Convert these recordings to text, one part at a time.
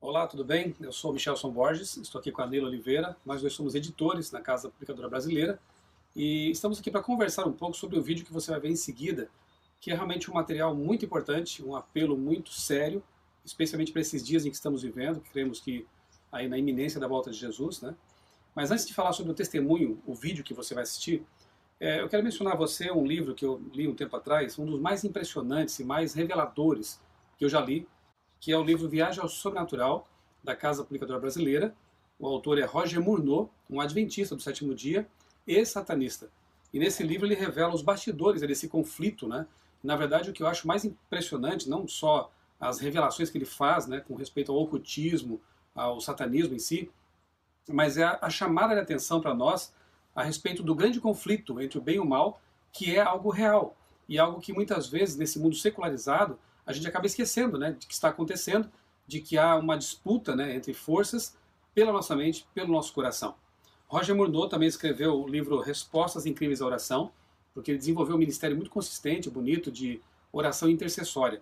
Olá, tudo bem? Eu sou o Michelson Borges, estou aqui com a Neila Oliveira. Nós dois somos editores na Casa Publicadora Brasileira e estamos aqui para conversar um pouco sobre o vídeo que você vai ver em seguida, que é realmente um material muito importante, um apelo muito sério, especialmente para esses dias em que estamos vivendo, que cremos que aí na iminência da volta de Jesus, né? Mas antes de falar sobre o testemunho, o vídeo que você vai assistir, eu quero mencionar a você um livro que eu li um tempo atrás, um dos mais impressionantes e mais reveladores que eu já li, que é o livro Viagem ao Sobrenatural, da Casa Publicadora Brasileira. O autor é Roger Murnau, um adventista do sétimo dia e satanista. E nesse livro ele revela os bastidores desse conflito, né? Na verdade, o que eu acho mais impressionante, não só as revelações que ele faz, né, com respeito ao ocultismo, ao satanismo em si, mas é a chamada de atenção para nós a respeito do grande conflito entre o bem e o mal, que é algo real. E algo que muitas vezes, nesse mundo secularizado, a gente acaba esquecendo, né, de que está acontecendo, de que há uma disputa, né, entre forças pela nossa mente, pelo nosso coração. Roger Murnau também escreveu o livro Respostas Incríveis à Oração, porque ele desenvolveu um ministério muito consistente, bonito, de oração intercessória.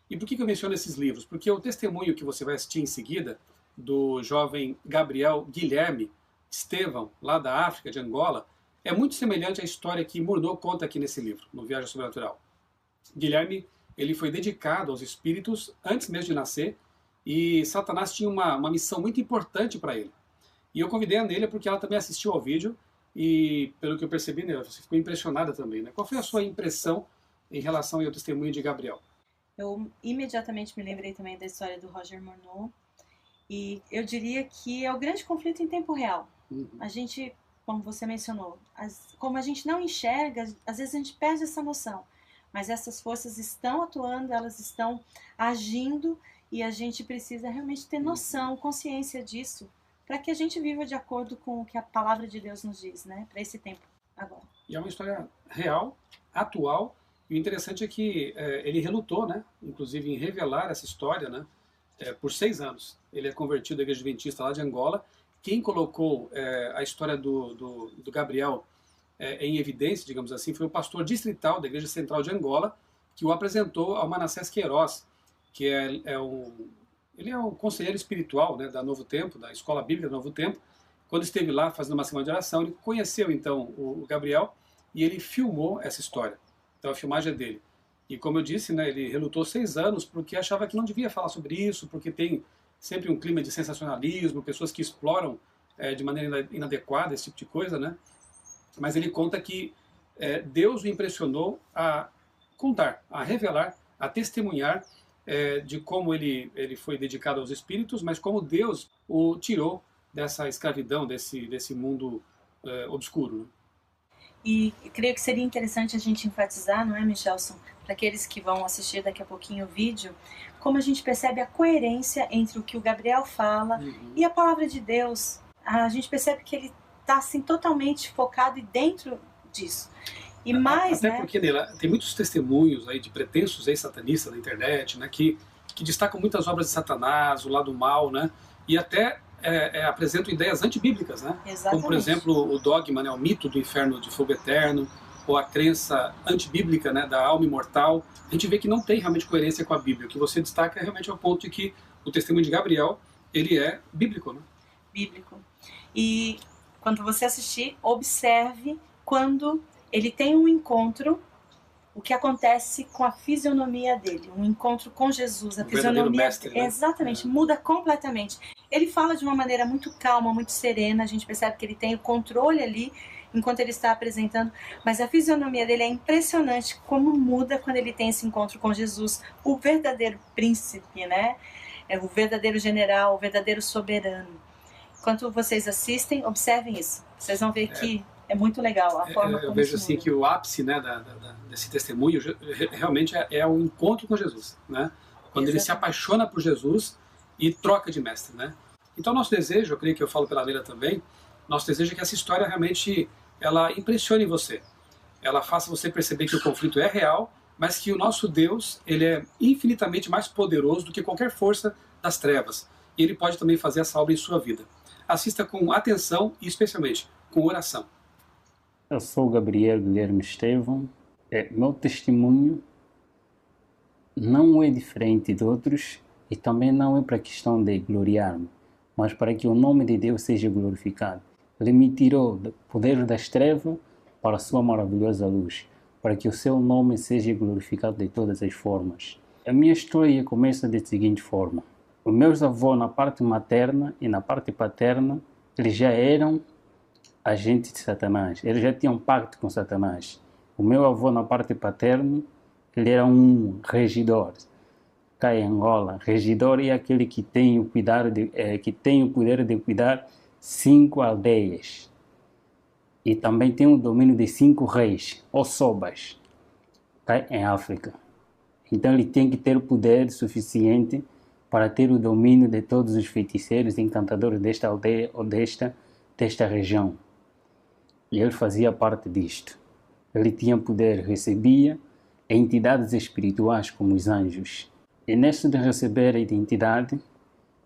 E por que eu menciono esses livros? Porque o testemunho que você vai assistir em seguida, do jovem Gabriel Guilherme Estevão, lá da África, de Angola, é muito semelhante à história que Murnau conta aqui nesse livro, no Viagem Sobrenatural. Guilherme, ele foi dedicado aos espíritos antes mesmo de nascer, e Satanás tinha uma missão muito importante para ele. E eu convidei a Nélia porque ela também assistiu ao vídeo, e pelo que eu percebi, Nélia, você ficou impressionada também, né? Qual foi a sua impressão em relação ao testemunho de Gabriel? Eu imediatamente me lembrei também da história do Roger Murnau, e eu diria que é o grande conflito em tempo real. A gente, como você mencionou, como a gente não enxerga, às vezes a gente perde essa noção, mas essas forças estão atuando, elas estão agindo, e a gente precisa realmente ter noção, consciência disso, para que a gente viva de acordo com o que a palavra de Deus nos diz, né, para esse tempo agora. E é uma história real, atual, e o interessante é que ele relutou, né, inclusive em revelar essa história, né, por 6 anos. Ele é convertido à Igreja Adventista lá de Angola. Quem colocou a história do Gabriel em evidência, digamos assim, foi o pastor distrital da Igreja Central de Angola, que o apresentou ao Manassés Queiroz, que ele é o conselheiro espiritual, né, da Novo Tempo, da Escola Bíblica do Novo Tempo. Quando esteve lá fazendo uma semana de oração, ele conheceu então o Gabriel e ele filmou essa história. Então a filmagem é dele. E como eu disse, né, ele relutou 6 anos porque achava que não devia falar sobre isso, porque tem sempre um clima de sensacionalismo, pessoas que exploram de maneira inadequada esse tipo de coisa, né? Mas ele conta que Deus o impressionou a contar, a revelar, a testemunhar de como ele foi dedicado aos espíritos, mas como Deus o tirou dessa escravidão, desse mundo obscuro. Né? E creio que seria interessante a gente enfatizar, não é, Michelson, para aqueles que vão assistir daqui a pouquinho o vídeo, como a gente percebe a coerência entre o que o Gabriel fala e a palavra de Deus. A gente percebe que ele está assim, totalmente focado e dentro disso. E mais, até né? Porque Neila, tem muitos testemunhos aí de pretensos ex-satanistas na internet, né, que destacam muitas obras de Satanás, o lado mal, né, e até apresentam ideias antibíblicas, né? Exatamente. Como, por exemplo, o dogma, né, o mito do inferno de fogo eterno, ou a crença antibíblica, né, da alma imortal. A gente vê que não tem realmente coerência com a Bíblia. O que você destaca é realmente o ponto de que o testemunho de Gabriel, ele é bíblico. Né? Bíblico. E quando você assistir, observe quando ele tem um encontro, o que acontece com a fisionomia dele, um encontro com Jesus, a fisionomia mestre, né? Exatamente, muda completamente. Ele fala de uma maneira muito calma, muito serena, a gente percebe que ele tem o controle ali enquanto ele está apresentando, mas a fisionomia dele é impressionante como muda quando ele tem esse encontro com Jesus, o verdadeiro príncipe, né? É o verdadeiro general, o verdadeiro soberano. Enquanto vocês assistem, observem isso. Vocês vão ver que é muito legal a forma como eu vejo assim muda. que o ápice, né, desse testemunho realmente é o encontro com Jesus, né? Quando ele se apaixona por Jesus e troca de mestre, né? Então nosso desejo, eu creio que eu falo pela Leila também, nosso desejo é que essa história realmente ela impressione você, ela faça você perceber que o conflito é real, mas que o nosso Deus ele é infinitamente mais poderoso do que qualquer força das trevas, e ele pode também fazer essa obra em sua vida. Assista com atenção e especialmente com oração. Eu sou o Gabriel Guilherme Estevão. Meu testemunho não é diferente de outros E também não é para questão de gloriar-me, mas para que o nome de Deus seja glorificado. Ele me tirou do poder das trevas para a sua maravilhosa luz, para que o seu nome seja glorificado de todas as formas. A minha história começa da seguinte forma. Os meus avós, na parte materna e na parte paterna, eles já eram agentes de Satanás. Eles já tinham pacto com Satanás. O meu avô, na parte paterna, ele era um regidor. Cá em Angola, regidor é aquele que tem o poder de cuidar 5 aldeias. E também tem o domínio de 5 reis, ou sobas, cá em África. Então ele tem que ter poder suficiente para ter o domínio de todos os feiticeiros e encantadores desta aldeia ou desta região. E ele fazia parte disto. Ele tinha poder, recebia entidades espirituais como os anjos. E neste de receber a identidade,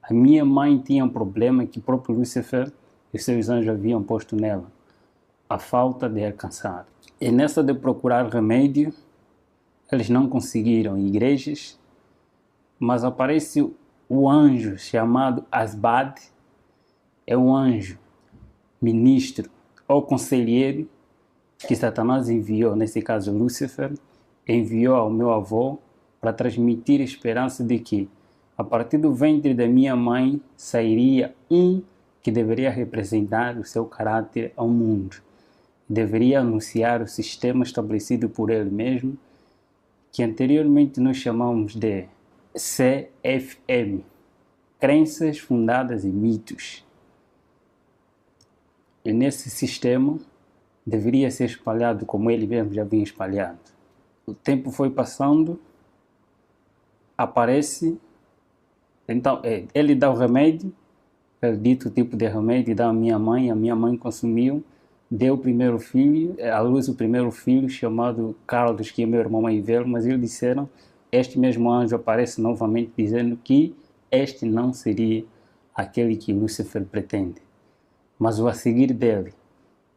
a minha mãe tinha um problema que o próprio Lúcifer e seus anjos haviam posto nela. A falta de alcançar. E nessa de procurar remédio, eles não conseguiram igrejas, mas aparece o anjo chamado Asbad, é um anjo, ministro ou conselheiro que Satanás enviou, nesse caso Lúcifer, enviou ao meu avô para transmitir a esperança de que a partir do ventre da minha mãe sairia um que deveria representar o seu caráter ao mundo. Deveria anunciar o sistema estabelecido por ele mesmo, que anteriormente nós chamamos de CFM, Crenças Fundadas em Mitos. E nesse sistema deveria ser espalhado como ele mesmo já vinha espalhado. O tempo foi passando, aparece, então ele dá o remédio, ele dito o tipo de remédio, dá a minha mãe consumiu, deu o primeiro filho, à luz o primeiro filho chamado Carlos, que é meu irmão mais velho, mas eles disseram, este mesmo anjo aparece novamente dizendo que este não seria aquele que Lúcifer pretende, mas o a seguir dele.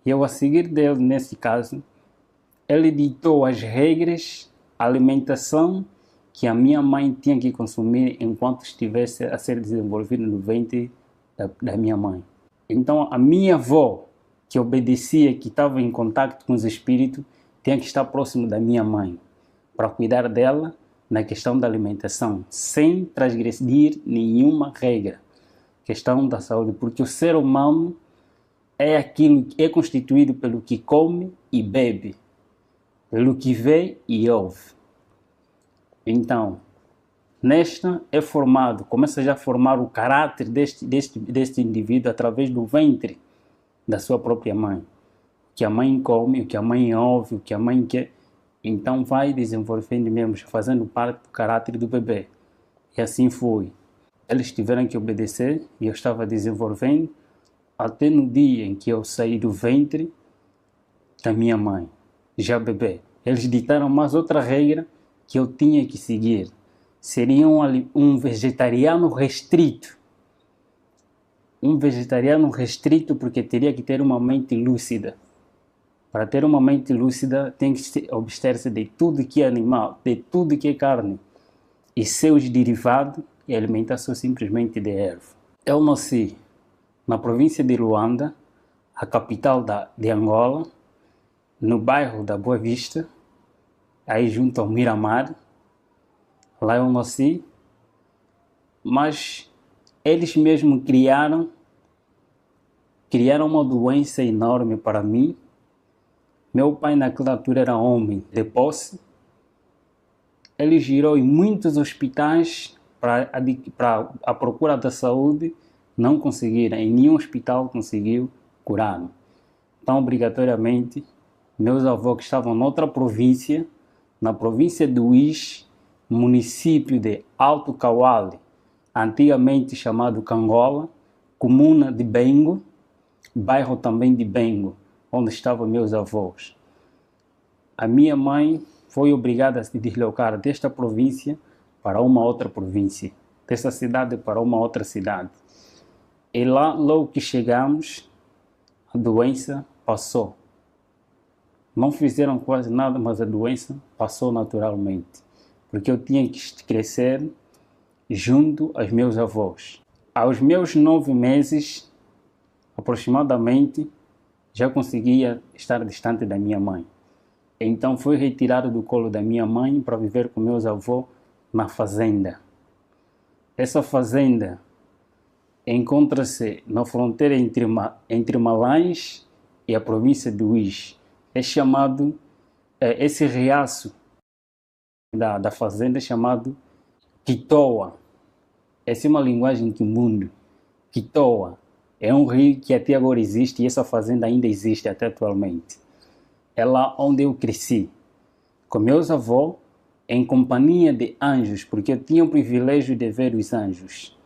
E ao a seguir dele, nesse caso, ele ditou as regras, a alimentação que a minha mãe tinha que consumir enquanto estivesse a ser desenvolvida no ventre da minha mãe. Então a minha avó, que obedecia, que estava em contato com os espíritos, tinha que estar próximo da minha mãe, para cuidar dela na questão da alimentação, sem transgredir nenhuma regra. Questão da saúde, porque o ser humano é aquilo que é constituído pelo que come e bebe, pelo que vê e ouve. Então, nesta é formado, começa já a formar o caráter deste indivíduo através do ventre da sua própria mãe. O que a mãe come, o que a mãe ouve, o que a mãe quer. Então vai desenvolvendo mesmo, fazendo parte do caráter do bebê. E assim foi. Eles tiveram que obedecer e eu estava desenvolvendo até no dia em que eu saí do ventre da minha mãe, já bebê. Eles ditaram mais outra regra que eu tinha que seguir. Seria um vegetariano restrito. Um vegetariano restrito porque teria que ter uma mente lúcida. Para ter uma mente lúcida tem que se abster-se de tudo que é animal, de tudo que é carne e seus derivados e alimentação simplesmente de erva. Eu nasci na província de Luanda, a capital de Angola, no bairro da Boa Vista, aí junto ao Miramar. Lá eu nasci, mas eles mesmos criaram uma doença enorme para mim. Meu pai naquela altura era homem de posse. Ele girou em muitos hospitais para a procura da saúde, não conseguiram, em nenhum hospital conseguiu curar-me. Então, obrigatoriamente, meus avós que estavam noutra província, na província de Uís, município de Alto Cauale, antigamente chamado Cangola, comuna de Bengo, bairro também de Bengo, onde estavam meus avós. A minha mãe foi obrigada a se deslocar desta província para uma outra província, dessa cidade para uma outra cidade. E lá, logo que chegamos, a doença passou. Não fizeram quase nada, mas a doença passou naturalmente. Porque eu tinha que crescer junto aos meus avós. Aos meus 9 meses, aproximadamente, já conseguia estar distante da minha mãe. Então fui retirado do colo da minha mãe para viver com meus avós na fazenda. Essa fazenda encontra-se na fronteira entre Malães e a província de Uís. É chamado, esse riacho da fazenda é chamado Quitoa. Essa é uma linguagem quimundo. Quitoa é um rio que até agora existe e essa fazenda ainda existe até atualmente. É lá onde eu cresci, com meus avós, em companhia de anjos, porque eu tinha o privilégio de ver os anjos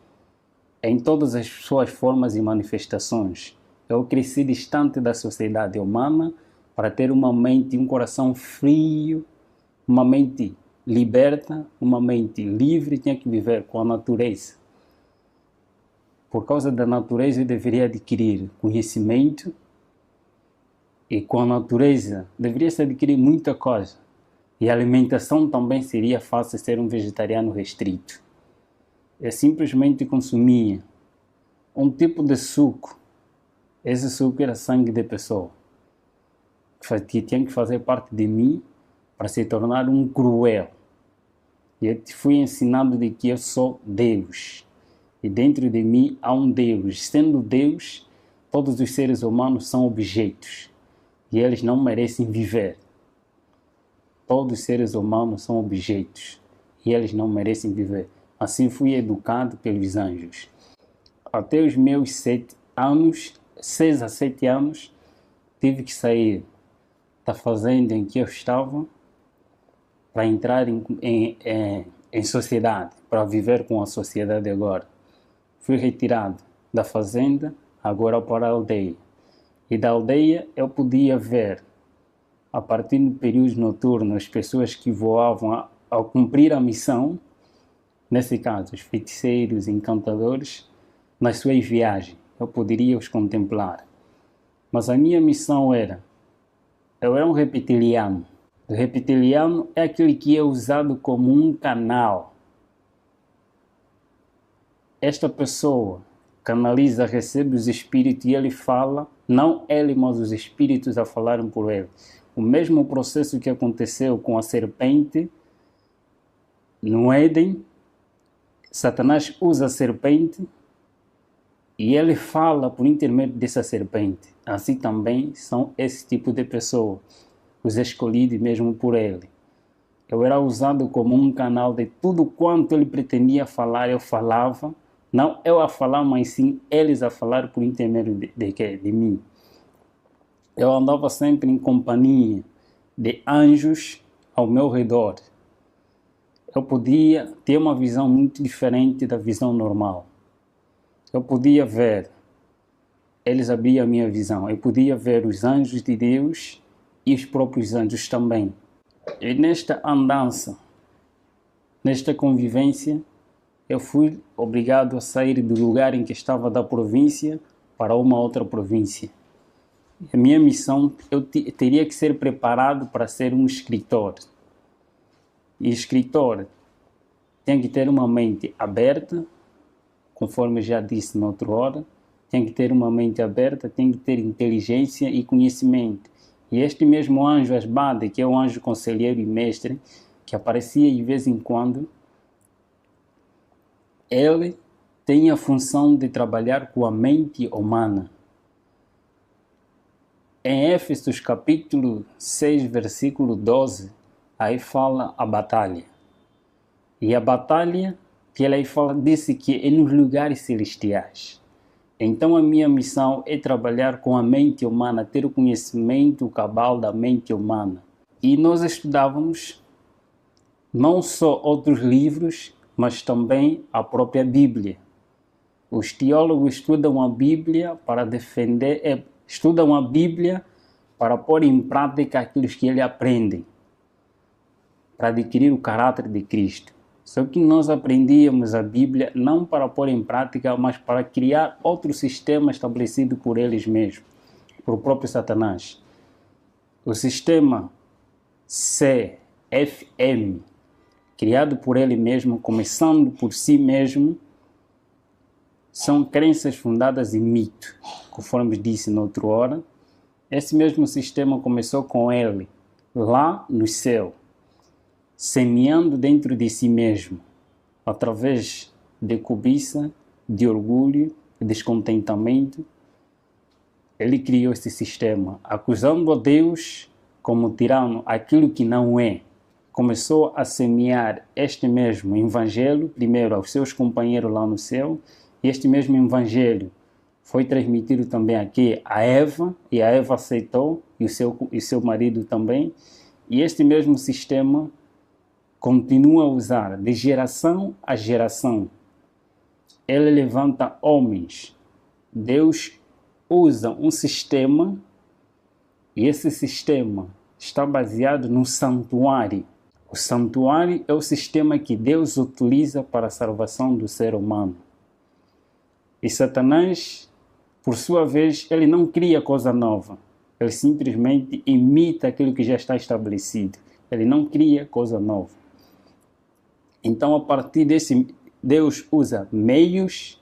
em todas as suas formas e manifestações. Eu cresci distante da sociedade humana para ter uma mente e um coração frio, uma mente liberta, uma mente livre. Tinha que viver com a natureza. Por causa da natureza eu deveria adquirir conhecimento e com a natureza deveria-se adquirir muita coisa. E a alimentação também seria fácil ser um vegetariano restrito. Eu simplesmente consumia um tipo de suco. Esse suco era sangue de pessoa. Que tinha que fazer parte de mim para se tornar um cruel. E eu fui ensinado de que eu sou Deus. E dentro de mim há um Deus. Sendo Deus, todos os seres humanos são objetos. E eles não merecem viver. Todos os seres humanos são objetos. E eles não merecem viver. Assim fui educado pelos anjos. Até os meus 6 a 7 anos, tive que sair da fazenda em que eu estava para entrar em sociedade, para viver com a sociedade agora. Fui retirado da fazenda, agora para a aldeia. E da aldeia eu podia ver, a partir do período noturno, as pessoas que voavam ao cumprir a missão, nesse caso, os feiticeiros, encantadores, nas suas viagens. Eu poderia os contemplar. Mas a minha missão eu era um reptiliano. O reptiliano é aquele que é usado como um canal. Esta pessoa canaliza, recebe os espíritos e ele fala, não ele, mas os espíritos a falarem por ele. O mesmo processo que aconteceu com a serpente no Éden, Satanás usa a serpente e ele fala por intermédio dessa serpente. Assim também são esse tipo de pessoas, os escolhidos mesmo por ele. Eu era usado como um canal de tudo quanto ele pretendia falar, eu falava. Não eu a falar, mas sim eles a falar por intermédio de mim. Eu andava sempre em companhia de anjos ao meu redor. Eu podia ter uma visão muito diferente da visão normal. Eu podia ver, eles abriam a minha visão, eu podia ver os anjos de Deus e os próprios anjos também. E nesta andança, nesta convivência, eu fui obrigado a sair do lugar em que estava da província para uma outra província. A minha missão, eu teria que ser preparado para ser um escritor. E escritor tem que ter uma mente aberta, conforme já disse na outra hora, tem que ter uma mente aberta, tem que ter inteligência e conhecimento. E este mesmo anjo Asbade, que é o anjo conselheiro e mestre, que aparecia de vez em quando, ele tem a função de trabalhar com a mente humana. Em Éfesos capítulo 6, versículo 12, aí fala a batalha. E a batalha que ele aí fala, disse que é nos lugares celestiais. Então a minha missão é trabalhar com a mente humana, ter o conhecimento cabal da mente humana. E nós estudávamos não só outros livros, mas também a própria Bíblia. Os teólogos estudam a Bíblia para defender, estudam a Bíblia para pôr em prática aquilo que eles aprendem, para adquirir o caráter de Cristo. Só que nós aprendíamos a Bíblia não para pôr em prática, mas para criar outro sistema estabelecido por eles mesmos, por o próprio Satanás. O sistema CFM, criado por ele mesmo, começando por si mesmo, são crenças fundadas em mito, conforme disse na outra hora. Esse mesmo sistema começou com ele, lá no céu, semeando dentro de si mesmo, através de cobiça, de orgulho, de descontentamento. Ele criou esse sistema, acusando a Deus como tirano aquilo que não é. Começou a semear este mesmo evangelho, primeiro aos seus companheiros lá no céu, e este mesmo evangelho foi transmitido também aqui a Eva, e a Eva aceitou, e o seu marido também, e este mesmo sistema continua a usar de geração a geração. Ele levanta homens. Deus usa um sistema, e esse sistema está baseado no santuário. O santuário é o sistema que Deus utiliza para a salvação do ser humano. E Satanás, por sua vez, ele não cria coisa nova. Ele simplesmente imita aquilo que já está estabelecido. Ele não cria coisa nova. Então, a partir desse, Deus usa meios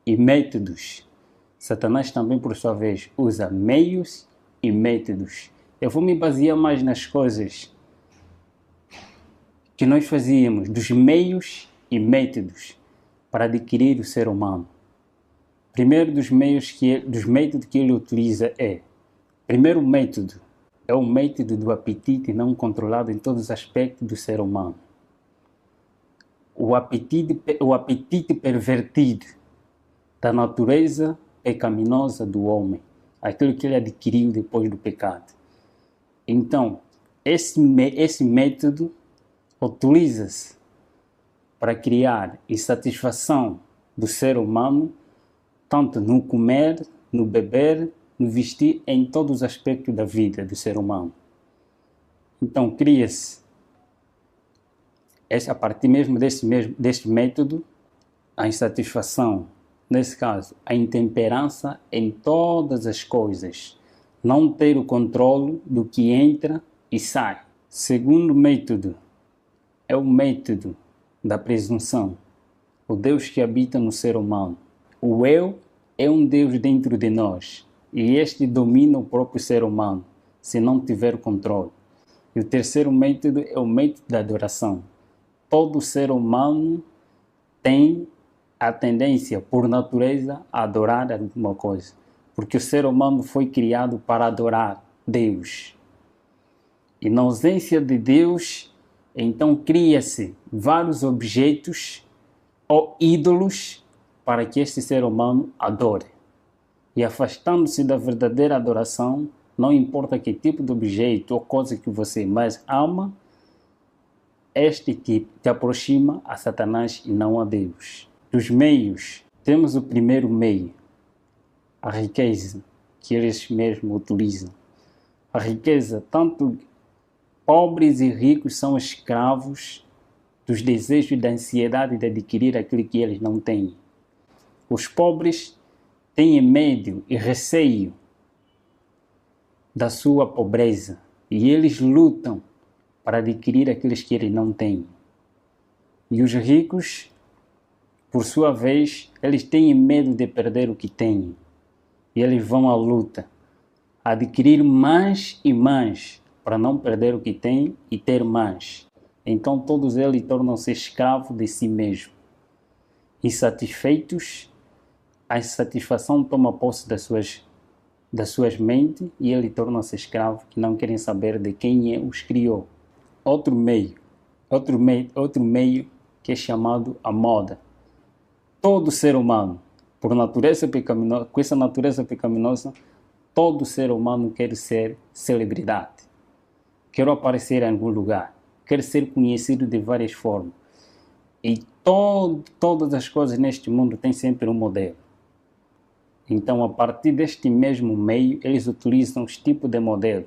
e métodos. Satanás também, por sua vez, usa meios e métodos. Eu vou me basear mais nas coisas que nós fazíamos, dos meios e métodos para adquirir o ser humano. Primeiro dos métodos que ele utiliza primeiro método é o método do apetite não controlado em todos os aspectos do ser humano. O apetite pervertido da natureza pecaminosa do homem, aquilo que ele adquiriu depois do pecado. Então, esse método utiliza-se para criar insatisfação do ser humano, tanto no comer, no beber, no vestir, em todos os aspectos da vida do ser humano. Então, cria-se, a partir mesmo deste método, a insatisfação, nesse caso, a intemperança em todas as coisas, não ter o controle do que entra e sai. Segundo método é o método da presunção, o Deus que habita no ser humano. O eu é um Deus dentro de nós e este domina o próprio ser humano, se não tiver controle. E o terceiro método é o método da adoração. Todo ser humano tem a tendência, por natureza, a adorar alguma coisa, porque o ser humano foi criado para adorar Deus. E na ausência de Deus, então cria-se vários objetos ou ídolos para que este ser humano adore. E afastando-se da verdadeira adoração, não importa que tipo de objeto ou coisa que você mais ama, este te aproxima a Satanás e não a Deus. Dos meios, temos o primeiro meio, a riqueza, que eles mesmos utilizam. A riqueza, tanto pobres e ricos são escravos dos desejos e da ansiedade de adquirir aquilo que eles não têm. Os pobres têm medo e receio da sua pobreza e eles lutam para adquirir aqueles que eles não têm. E os ricos, por sua vez, eles têm medo de perder o que têm. E eles vão à luta, adquirir mais e mais, para não perder o que têm e ter mais. Então todos eles tornam-se escravos de si mesmos. Insatisfeitos, a insatisfação toma posse das suas mentes e eles tornam-se escravos que não querem saber de quem os criou. Outro meio que é chamado a moda. Todo ser humano, por natureza pecaminosa, com essa natureza pecaminosa, todo ser humano quer ser celebridade. Quer aparecer em algum lugar, quer ser conhecido de várias formas. E todas as coisas neste mundo têm sempre um modelo. Então, a partir deste mesmo meio, eles utilizam os tipos de modelo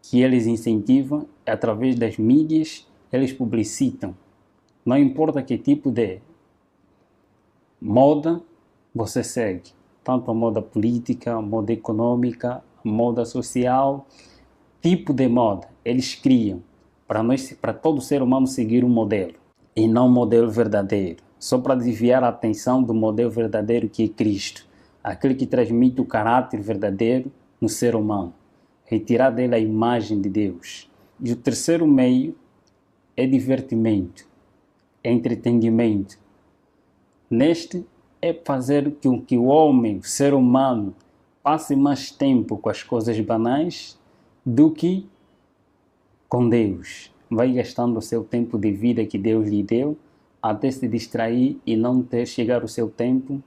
que eles incentivam através das mídias, eles publicitam. Não importa que tipo de moda você segue, tanto a moda política, a moda econômica, a moda social, tipo de moda eles criam para todo ser humano seguir um modelo, e não um modelo verdadeiro, só para desviar a atenção do modelo verdadeiro que é Cristo, aquele que transmite o caráter verdadeiro no ser humano, retirar dele a imagem de Deus. E o terceiro meio é divertimento, é entretenimento. Neste é fazer com que o homem, o ser humano, passe mais tempo com as coisas banais do que com Deus. Vai gastando o seu tempo de vida que Deus lhe deu até se distrair e não ter chegar o seu tempo,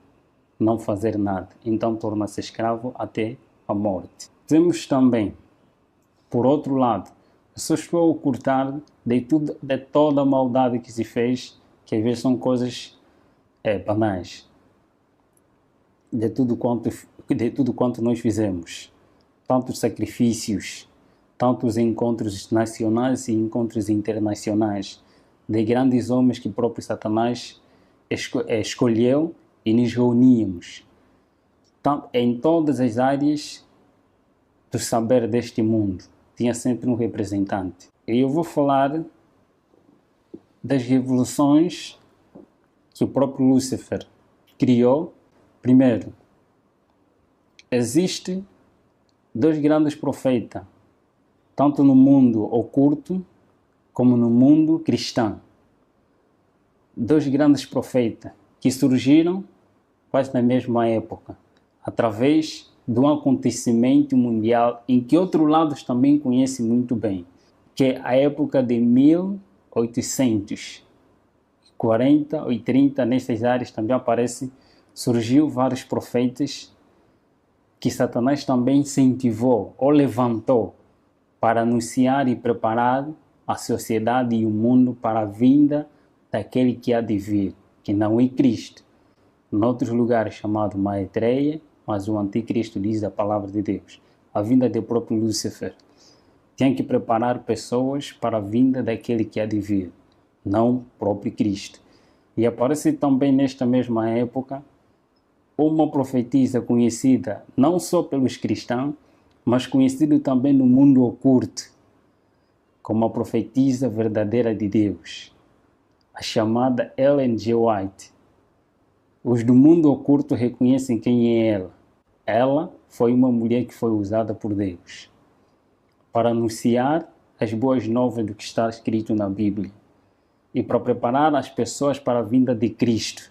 não fazer nada. Então torna-se escravo até a morte. Temos também, por outro lado, só estou a ocultar de toda a maldade que se fez, que às vezes são coisas banais, de tudo quanto nós fizemos, tantos sacrifícios, tantos encontros nacionais e encontros internacionais, de grandes homens que o próprio Satanás escolheu e nos reuníamos. Em todas as áreas do saber deste mundo, tinha sempre um representante. E eu vou falar das revoluções que o próprio Lúcifer criou. Primeiro, existem dois grandes profetas, tanto no mundo oculto como no mundo cristão. Dois grandes profetas que surgiram quase na mesma época, através de um acontecimento mundial em que outros lados também conhecem muito bem, que é a época de 1840 ou 30, nessas áreas também surgiu vários profetas que Satanás também incentivou ou levantou para anunciar e preparar a sociedade e o mundo para a vinda daquele que há de vir, que não é Cristo. Em outros lugares chamado Maitreya, mas o anticristo diz a palavra de Deus. A vinda do próprio Lúcifer. Tem que preparar pessoas para a vinda daquele que há de vir, não o próprio Cristo. E aparece também nesta mesma época uma profetisa conhecida não só pelos cristãos, mas conhecida também no mundo oculto, como a profetisa verdadeira de Deus, a chamada Ellen G. White. Os do mundo oculto reconhecem quem é ela. Ela foi uma mulher que foi usada por Deus para anunciar as boas novas do que está escrito na Bíblia e para preparar as pessoas para a vinda de Cristo.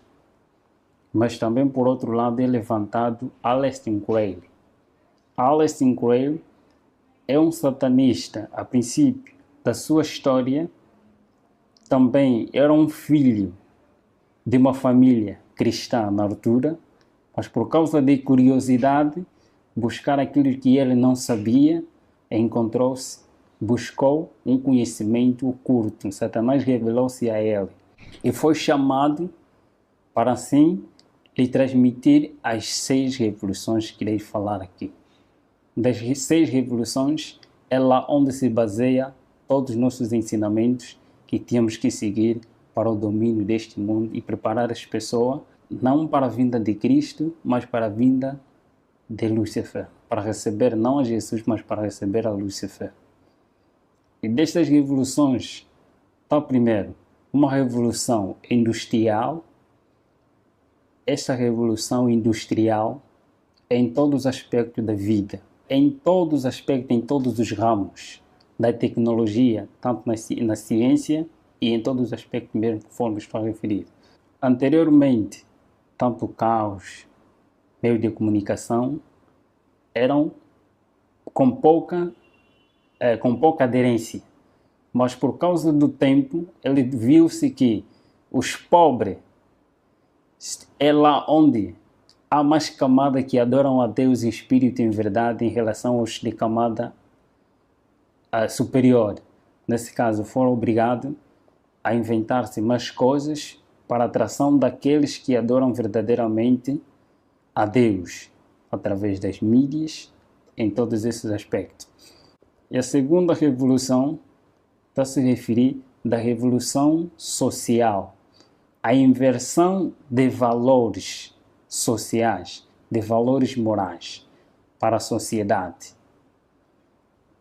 Mas também, por outro lado, é levantado Aleister Crowley. Aleister Crowley é um satanista, a princípio da sua história. Também era um filho de uma família cristã na altura, mas por causa de curiosidade, buscar aquilo que ele não sabia, buscou um conhecimento oculto. Satanás revelou-se a ele e foi chamado para assim lhe transmitir as 6 revoluções que irei falar aqui. Das 6 revoluções é lá onde se baseia todos os nossos ensinamentos que temos que seguir para o domínio deste mundo e preparar as pessoas não para a vinda de Cristo, mas para a vinda de Lúcifer, para receber não a Jesus, mas para receber a Lúcifer. E destas revoluções, está primeiro uma revolução industrial. Esta revolução industrial é em todos os aspectos da vida, em todos os aspectos, em todos os ramos da tecnologia, tanto na ciência e em todos os aspectos mesmo, conforme estou a referir. Anteriormente, tanto carros, meios de comunicação, eram com pouca aderência. Mas por causa do tempo, ele viu-se que os pobres é lá onde há mais camada que adoram a Deus em espírito e em verdade em relação aos de camada superior. Nesse caso, foram obrigados a inventar-se mais coisas para a atração daqueles que adoram verdadeiramente a Deus, através das mídias, em todos esses aspectos. E a segunda revolução está a se referir da revolução social, a inversão de valores sociais, de valores morais para a sociedade.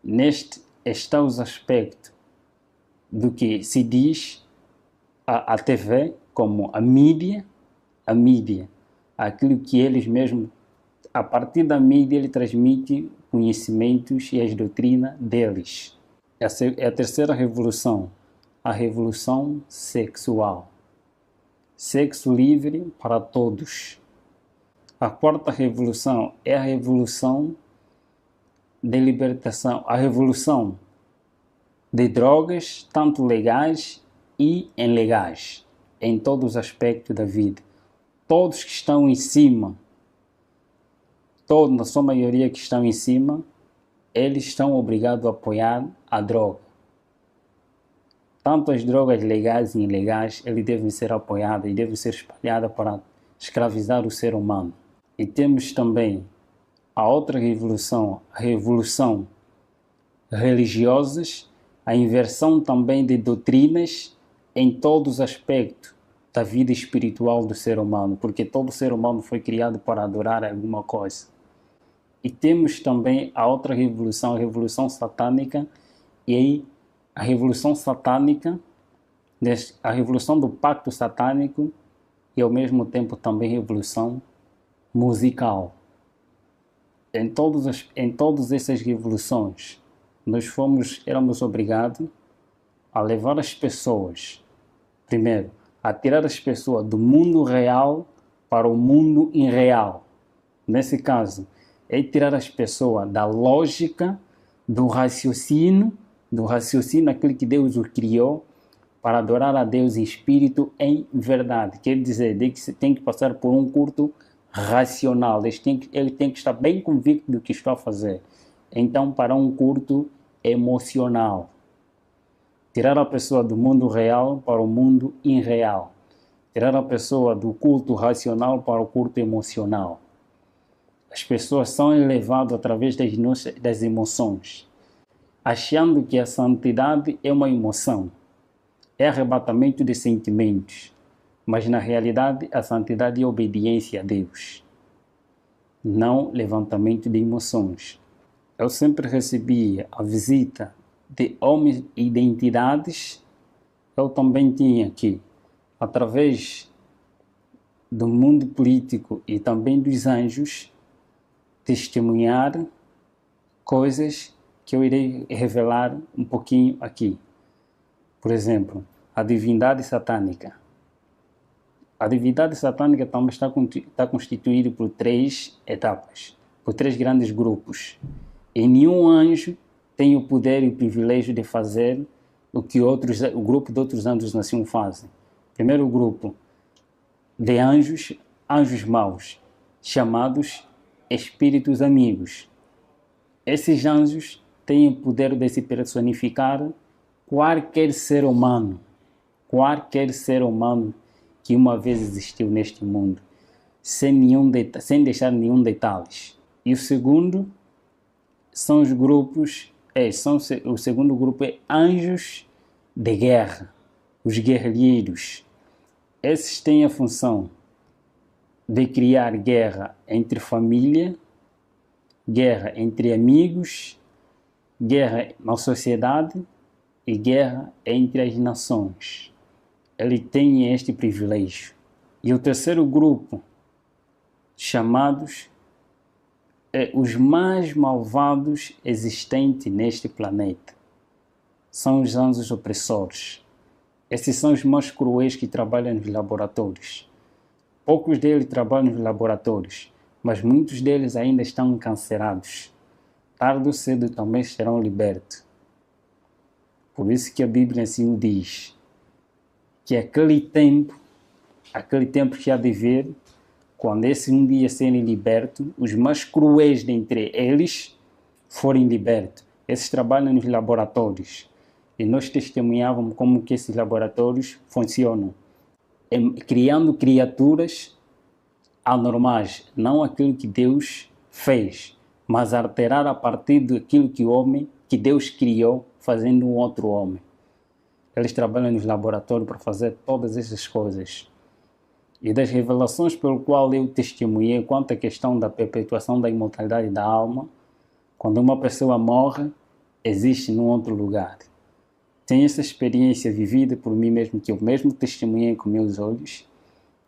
Neste está os aspectos do que se diz a TV como a mídia, aquilo que eles mesmos, a partir da mídia, ele transmite conhecimentos e as doutrinas deles. Essa é a terceira revolução, a revolução sexual. Sexo livre para todos. A quarta revolução é a revolução de libertação, a revolução de drogas, tanto legais e ilegais, em todos os aspectos da vida. Todos que estão em cima, todos, na sua maioria que estão em cima, eles estão obrigados a apoiar a droga. Tanto as drogas legais e ilegais, eles devem ser apoiadas e devem ser espalhadas para escravizar o ser humano. E temos também a outra revolução, a revolução religiosas, a inversão também de doutrinas em todos os aspectos da vida espiritual do ser humano, porque todo ser humano foi criado para adorar alguma coisa. E temos também a outra revolução, a revolução satânica, e aí a revolução satânica, a revolução do pacto satânico e ao mesmo tempo também revolução musical. Em todas essas revoluções, nós éramos obrigados a levar as pessoas, primeiro, a tirar as pessoas do mundo real para o mundo irreal. Nesse caso, é tirar as pessoas da lógica, do raciocínio, aquele que Deus o criou, para adorar a Deus em espírito, em verdade. Quer dizer, que tem que passar por um culto racional. Ele tem que estar bem convicto do que está a fazer. Então, para um culto emocional. Tirar a pessoa do mundo real para o mundo irreal. Tirar a pessoa do culto racional para o culto emocional. As pessoas são elevadas através das emoções, achando que a santidade é uma emoção, é arrebatamento de sentimentos, mas na realidade a santidade é obediência a Deus, não levantamento de emoções. Eu sempre recebia a visita de homens e de entidades. Eu também tinha que, através do mundo político e também dos anjos, testemunhar coisas que eu irei revelar um pouquinho aqui. Por exemplo, a divindade satânica. A divindade satânica também está constituída por 3 etapas, por 3 grandes grupos. E nenhum anjo tem o poder e o privilégio de fazer o que o grupo de outros anjos nasciam fazem. Primeiro grupo de anjos maus, chamados espíritos amigos. Esses anjos têm o poder de se personificar qualquer ser humano que uma vez existiu neste mundo, sem deixar nenhum detalhes. E o segundo são os grupos, o segundo grupo é anjos de guerra, os guerrilheiros. Esses têm a função de criar guerra entre família, guerra entre amigos, guerra na sociedade e guerra entre as nações. Ele tem este privilégio. E o terceiro grupo, chamados os mais malvados existentes neste planeta, são os anjos opressores. Esses são os mais cruéis que trabalham nos laboratórios. Poucos deles trabalham nos laboratórios, mas muitos deles ainda estão encarcerados. Tarde ou cedo também serão libertos. Por isso que a Bíblia assim diz, que aquele tempo que há de vir, quando esses um dia serem libertos, os mais cruéis dentre eles forem libertos. Esses trabalham nos laboratórios. E nós testemunhávamos como que esses laboratórios funcionam. Criando criaturas anormais, não aquilo que Deus fez, mas alterar a partir daquilo que Deus criou, fazendo um outro homem. Eles trabalham nos laboratórios para fazer todas essas coisas. E das revelações pelo qual eu testemunhei quanto à questão da perpetuação da imortalidade da alma, quando uma pessoa morre, existe num outro lugar. tenho essa experiência vivida por mim mesmo, que eu mesmo testemunhei com meus olhos,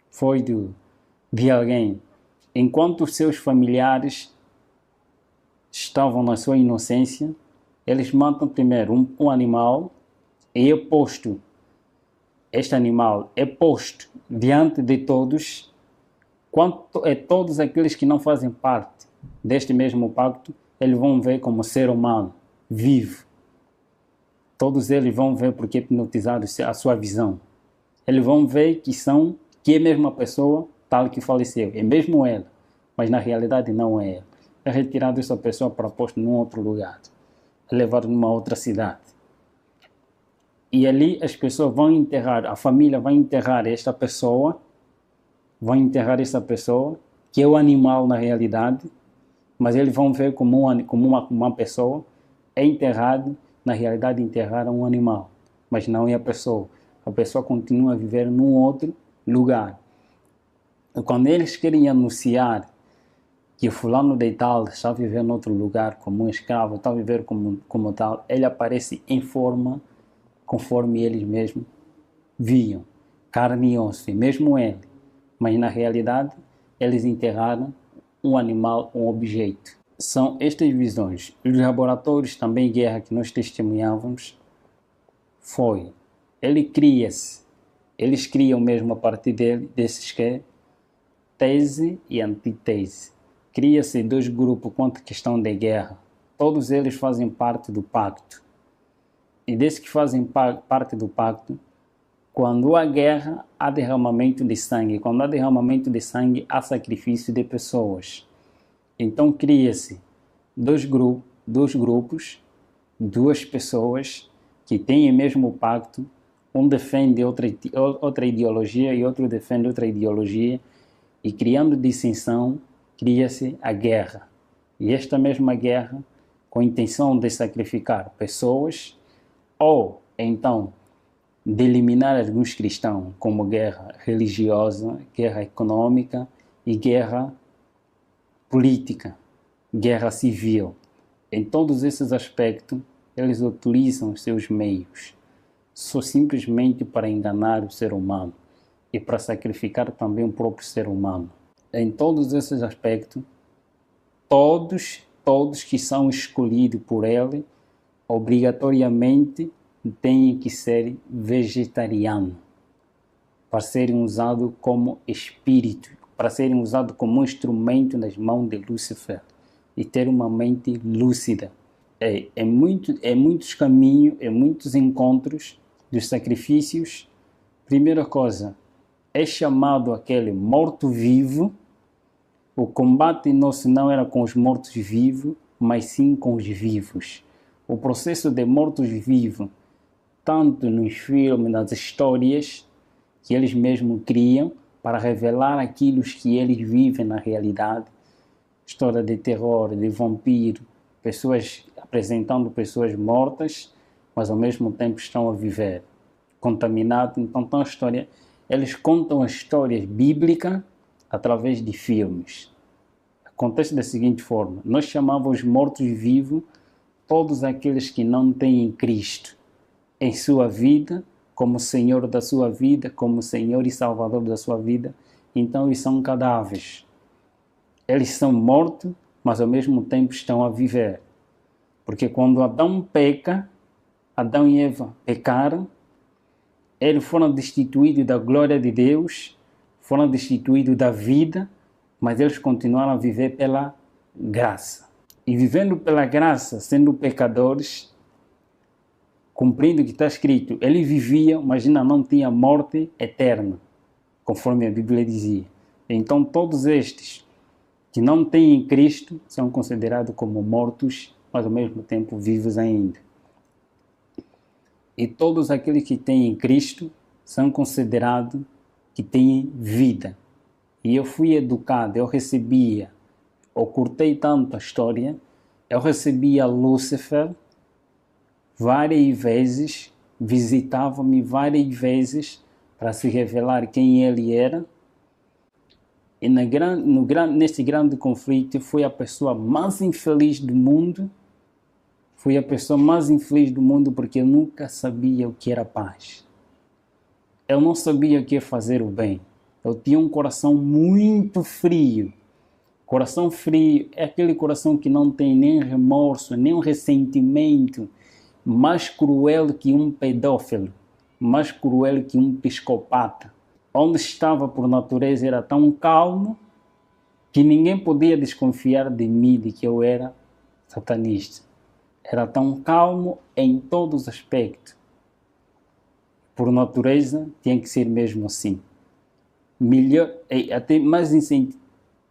foi de alguém, enquanto os seus familiares estavam na sua inocência, eles matam primeiro um animal e este animal é posto diante de todos, quanto é todos aqueles que não fazem parte deste mesmo pacto, eles vão ver como ser humano, vivo. Todos eles vão ver porque é hipnotizado a sua visão. Eles vão ver que é a mesma pessoa tal que faleceu, é mesmo ela, mas na realidade não é ela. É retirado essa pessoa para posto num outro lugar, é levado numa outra cidade. E ali as pessoas vão enterrar, a família vai enterrar esta pessoa, que é o animal na realidade, mas eles vão ver como uma pessoa, é enterrado, na realidade enterraram um animal, mas não é a pessoa continua a viver num outro lugar. E quando eles querem anunciar que o fulano de tal está a viver em outro lugar como um escravo, está a viver como tal, ele aparece em forma conforme eles mesmos viam, carne e osso, e mesmo ele. Mas na realidade, eles enterraram um animal, um objeto. São estas visões. Os laboratórios também guerra que nós testemunhávamos eles criam mesmo a partir desses que tese e antítese. Cria-se dois grupos quanto à questão de guerra. Todos eles fazem parte do pacto. E desde que fazem parte do pacto, quando há guerra, há derramamento de sangue. Quando há derramamento de sangue, há sacrifício de pessoas. Então cria-se dois grupos, duas pessoas que têm o mesmo pacto. Um defende outra ideologia e outro defende outra ideologia. E criando dissensão, cria-se a guerra. E esta mesma guerra, com a intenção de sacrificar pessoas, ou então de eliminar alguns cristãos, como guerra religiosa, guerra econômica e guerra política, guerra civil. Em todos esses aspectos, eles utilizam os seus meios, só simplesmente para enganar o ser humano e para sacrificar também o próprio ser humano. Em todos esses aspectos, todos que são escolhidos por ele, obrigatoriamente têm que ser vegetarianos, para serem usados como espírito, para serem usados como instrumento nas mãos de Lúcifer e ter uma mente lúcida. Muitos caminhos, muitos encontros dos sacrifícios. Primeira coisa, é chamado aquele morto-vivo. O combate nosso não era com os mortos-vivos, mas sim com os vivos. O processo de mortos-vivos, tanto nos filmes, nas histórias que eles mesmos criam, para revelar aquilo que eles vivem na realidade. História de terror, de vampiro, pessoas apresentando pessoas mortas, mas ao mesmo tempo estão a viver, contaminados. Então, eles contam as histórias bíblicas através de filmes. Acontece da seguinte forma: nós chamávamos mortos-vivos todos aqueles que não têm Cristo em sua vida, como Senhor da sua vida, como Senhor e Salvador da sua vida. Então eles são cadáveres. Eles são mortos, mas ao mesmo tempo estão a viver. Porque quando Adão peca, Adão e Eva pecaram, eles foram destituídos da glória de Deus, foram destituídos da vida, mas eles continuaram a viver pela graça. E vivendo pela graça, sendo pecadores, cumprindo o que está escrito, ele vivia, mas ainda não tinha morte eterna, conforme a Bíblia dizia. Então todos estes que não têm Cristo são considerados como mortos, mas ao mesmo tempo vivos ainda. E todos aqueles que têm Cristo são considerados que têm vida. E eu fui educado, eu curtei tanto a história, eu recebia Lúcifer várias vezes, visitava-me várias vezes para se revelar quem ele era. E neste grande conflito, foi a pessoa mais infeliz do mundo, Fui a pessoa mais infeliz do mundo porque eu nunca sabia o que era paz. Eu não sabia o que é fazer o bem. Eu tinha um coração muito frio. Coração frio é aquele coração que não tem nem remorso, nem um ressentimento, mais cruel que um pedófilo, mais cruel que um psicopata. Onde estava por natureza era tão calmo que ninguém podia desconfiar de mim, de que eu era satanista. Era tão calmo em todos os aspectos. Por natureza, tinha que ser mesmo assim. Melhor, até mais incentivo.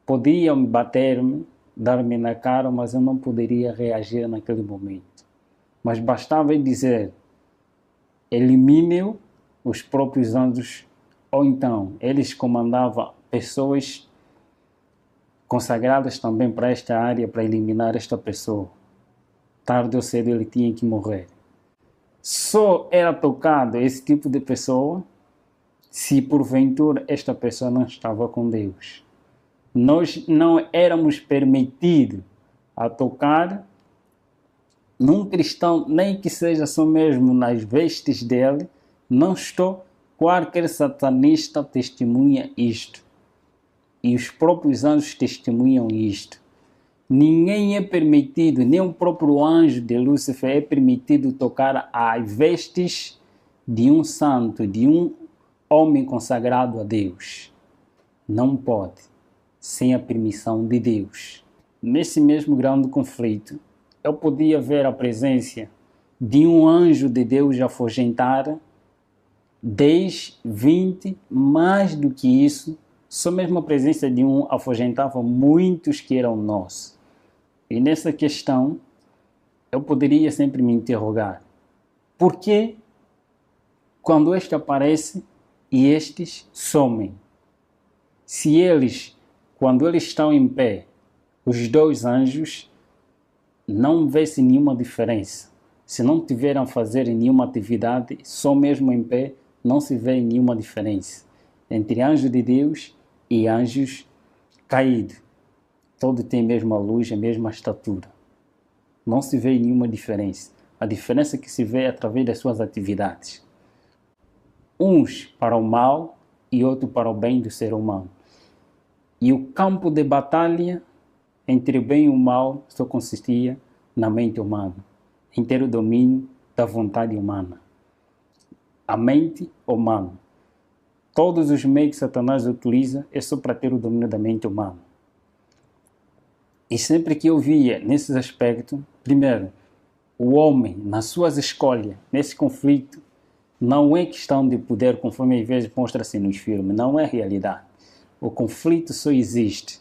Podiam bater-me, dar-me na cara, mas eu não poderia reagir naquele momento. Mas bastava dizer, elimine os próprios anjos, ou então eles comandavam pessoas consagradas também para esta área, para eliminar esta pessoa. Tarde ou cedo ele tinha que morrer. Só era tocado esse tipo de pessoa se porventura esta pessoa não estava com Deus. Nós não éramos permitidos a tocar num cristão, nem que seja só mesmo nas vestes dele. Não estou, qualquer satanista testemunha isto. E os próprios anjos testemunham isto. Ninguém é permitido, nem o próprio anjo de Lúcifer é permitido tocar as vestes de um santo, de um homem consagrado a Deus. Não pode, sem a permissão de Deus. Nesse mesmo grande conflito, eu podia ver a presença de um anjo de Deus afugentar 10, 20, mais do que isso. Só mesmo a presença de um afugentava muitos que eram nossos. E nessa questão, eu poderia sempre me interrogar. Por que quando este aparece e estes somem? Se eles, quando eles estão em pé, os dois anjos, não vê-se nenhuma diferença. Se não tiveram a fazer nenhuma atividade, só mesmo em pé, não se vê nenhuma diferença entre anjos de Deus e anjos caídos. Todos têm a mesma luz, a mesma estatura. Não se vê nenhuma diferença. A diferença que se vê é através das suas atividades. Uns para o mal e outro para o bem do ser humano. E o campo de batalha entre o bem e o mal só consistia na mente humana, em ter o domínio da vontade humana. A mente humana. Todos os meios que Satanás utiliza é só para ter o domínio da mente humana. E sempre que eu via nesses aspectos, primeiro, o homem, nas suas escolhas, nesse conflito, não é questão de poder, conforme às vezes mostra-se nos filmes, não é realidade. O conflito só existe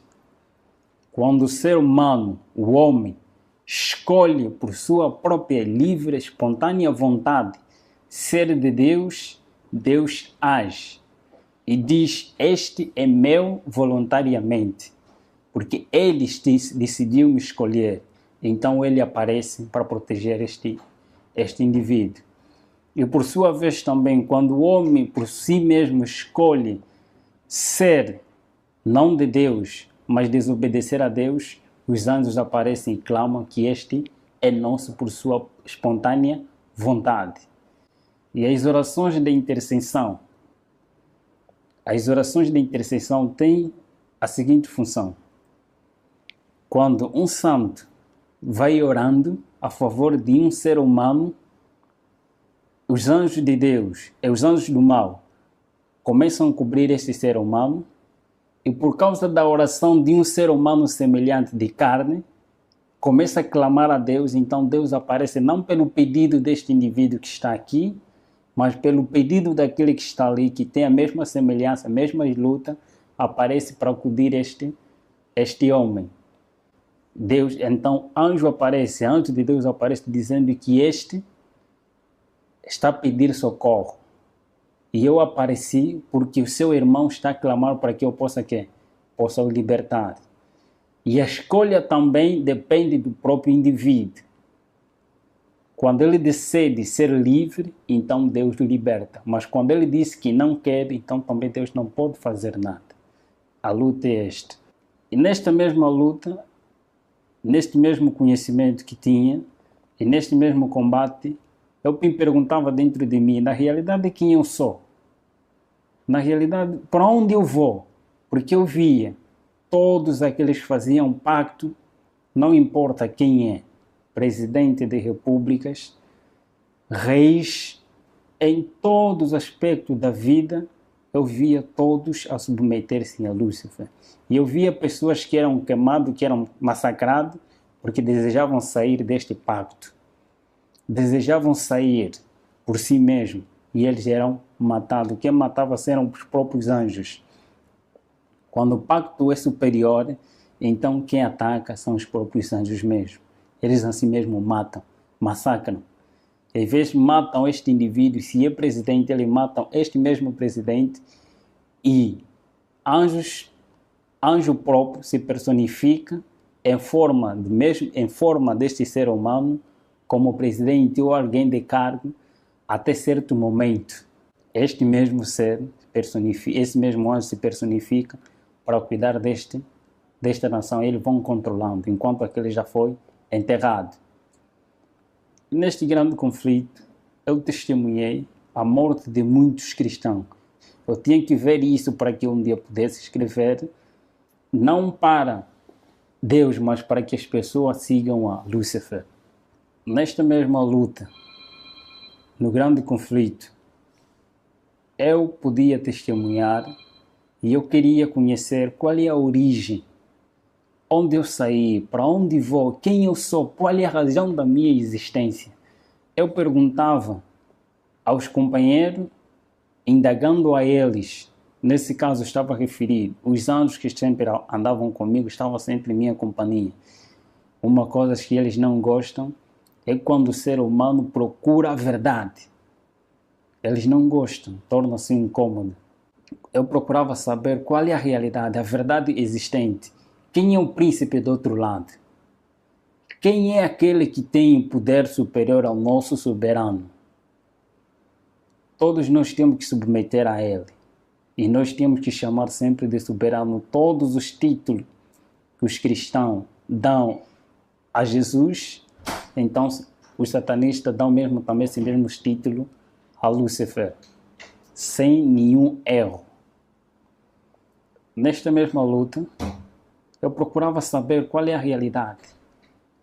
quando o ser humano, o homem, escolhe por sua própria livre, espontânea vontade ser de Deus, Deus age e diz, este é meu voluntariamente, porque ele decidiu me escolher, então ele aparece para proteger este indivíduo. E por sua vez também, quando o homem por si mesmo escolhe ser não de Deus, mas desobedecer a Deus, os anjos aparecem e clamam que este é nosso por sua espontânea vontade. E as orações de intercessão têm a seguinte função. Quando um santo vai orando a favor de um ser humano, os anjos de Deus e os anjos do mal começam a cobrir esse ser humano. E por causa da oração de um ser humano semelhante de carne, começa a clamar a Deus, então Deus aparece não pelo pedido deste indivíduo que está aqui, mas pelo pedido daquele que está ali, que tem a mesma semelhança, a mesma luta, aparece para acudir este homem. Deus, então, anjo de Deus aparece dizendo que este está a pedir socorro. E eu apareci porque o seu irmão está a clamar para que eu possa o libertar. E a escolha também depende do próprio indivíduo. Quando ele decide ser livre, então Deus o liberta. Mas quando ele diz que não quer, então também Deus não pode fazer nada. A luta é esta. E nesta mesma luta, neste mesmo conhecimento que tinha, E neste mesmo combate, eu me perguntava dentro de mim, na realidade, quem eu sou? Na realidade, para onde eu vou? Porque eu via todos aqueles que faziam pacto, não importa quem é, presidente de repúblicas, reis, em todos os aspectos da vida, eu via todos a submeter-se a Lúcifer. E eu via pessoas que eram queimadas, que eram massacradas, porque desejavam sair deste pacto. Desejavam sair por si mesmos, e eles eram matados. Quem matava eram os próprios anjos. Quando o pacto é superior, então quem ataca são os próprios anjos mesmo. Eles assim mesmo matam, massacram. Às vezes matam este indivíduo, se é presidente, eles matam este mesmo presidente, e anjo próprio se personifica em forma deste ser humano, como presidente ou alguém de cargo, até certo momento. Este mesmo ser esse mesmo anjo se personifica para cuidar desta nação. Eles vão controlando, enquanto aquele já foi enterrado. Neste grande conflito, eu testemunhei a morte de muitos cristãos. Eu tinha que ver isso para que um dia pudesse escrever, não para Deus, mas para que as pessoas sigam a Lúcifer. Nesta mesma luta, no grande conflito, eu podia testemunhar e eu queria conhecer qual é a origem, onde eu saí, para onde vou, quem eu sou, qual é a razão da minha existência. Eu perguntava aos companheiros, indagando a eles, nesse caso estava a referir, os anjos que sempre andavam comigo, estavam sempre em minha companhia. Uma coisa que eles não gostam é quando o ser humano procura a verdade. Eles não gostam, torna-se incômodo. Eu procurava saber qual é a realidade, a verdade existente. Quem é o príncipe do outro lado? Quem é aquele que tem poder superior ao nosso soberano? Todos nós temos que submeter a ele. E nós temos que chamar sempre de soberano todos os títulos que os cristãos dão a Jesus. Então, os satanistas dão mesmo também esse mesmo título a Lúcifer, sem nenhum erro. Nesta mesma luta, eu procurava saber qual é a realidade.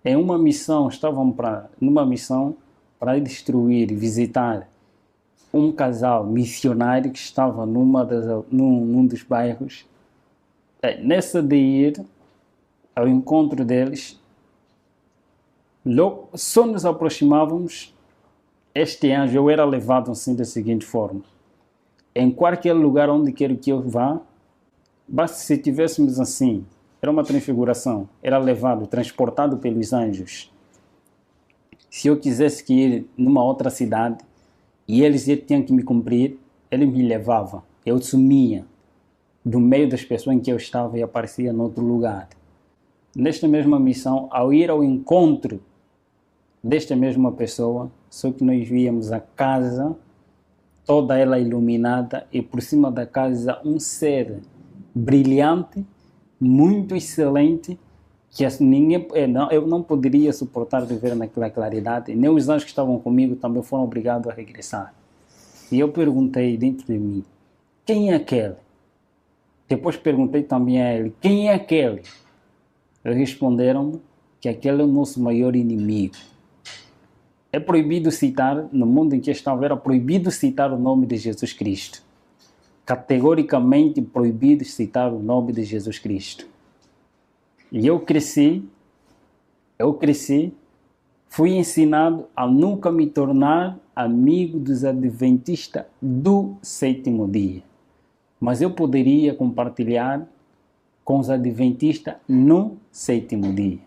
Em uma missão, numa missão para destruir, visitar um casal missionário que estava num dos bairros. Nessa de ir ao encontro deles, logo, só nos aproximávamos, este anjo, eu era levado assim da seguinte forma: em qualquer lugar onde quer que eu vá, basta se tivéssemos assim, era uma transfiguração, era levado, transportado pelos anjos. Se eu quisesse ir numa outra cidade e eles tinham que me cumprir, eles me levavam, eu sumia do meio das pessoas em que eu estava e aparecia em outro lugar. Nesta mesma missão, ao ir ao encontro desta mesma pessoa, só que nós víamos a casa, toda ela iluminada, e por cima da casa um ser brilhante, muito excelente, que eu não poderia suportar viver naquela claridade. Nem os anjos que estavam comigo também foram obrigados a regressar. E eu perguntei dentro de mim, quem é aquele? Depois perguntei também a ele, quem é aquele? Eles responderam que aquele é o nosso maior inimigo. É proibido citar, no mundo em que estava, era proibido citar o nome de Jesus Cristo. Categoricamente proibido citar o nome de Jesus Cristo. E eu cresci, fui ensinado a nunca me tornar amigo dos adventistas do sétimo dia. Mas eu poderia compartilhar com os adventistas no sétimo dia.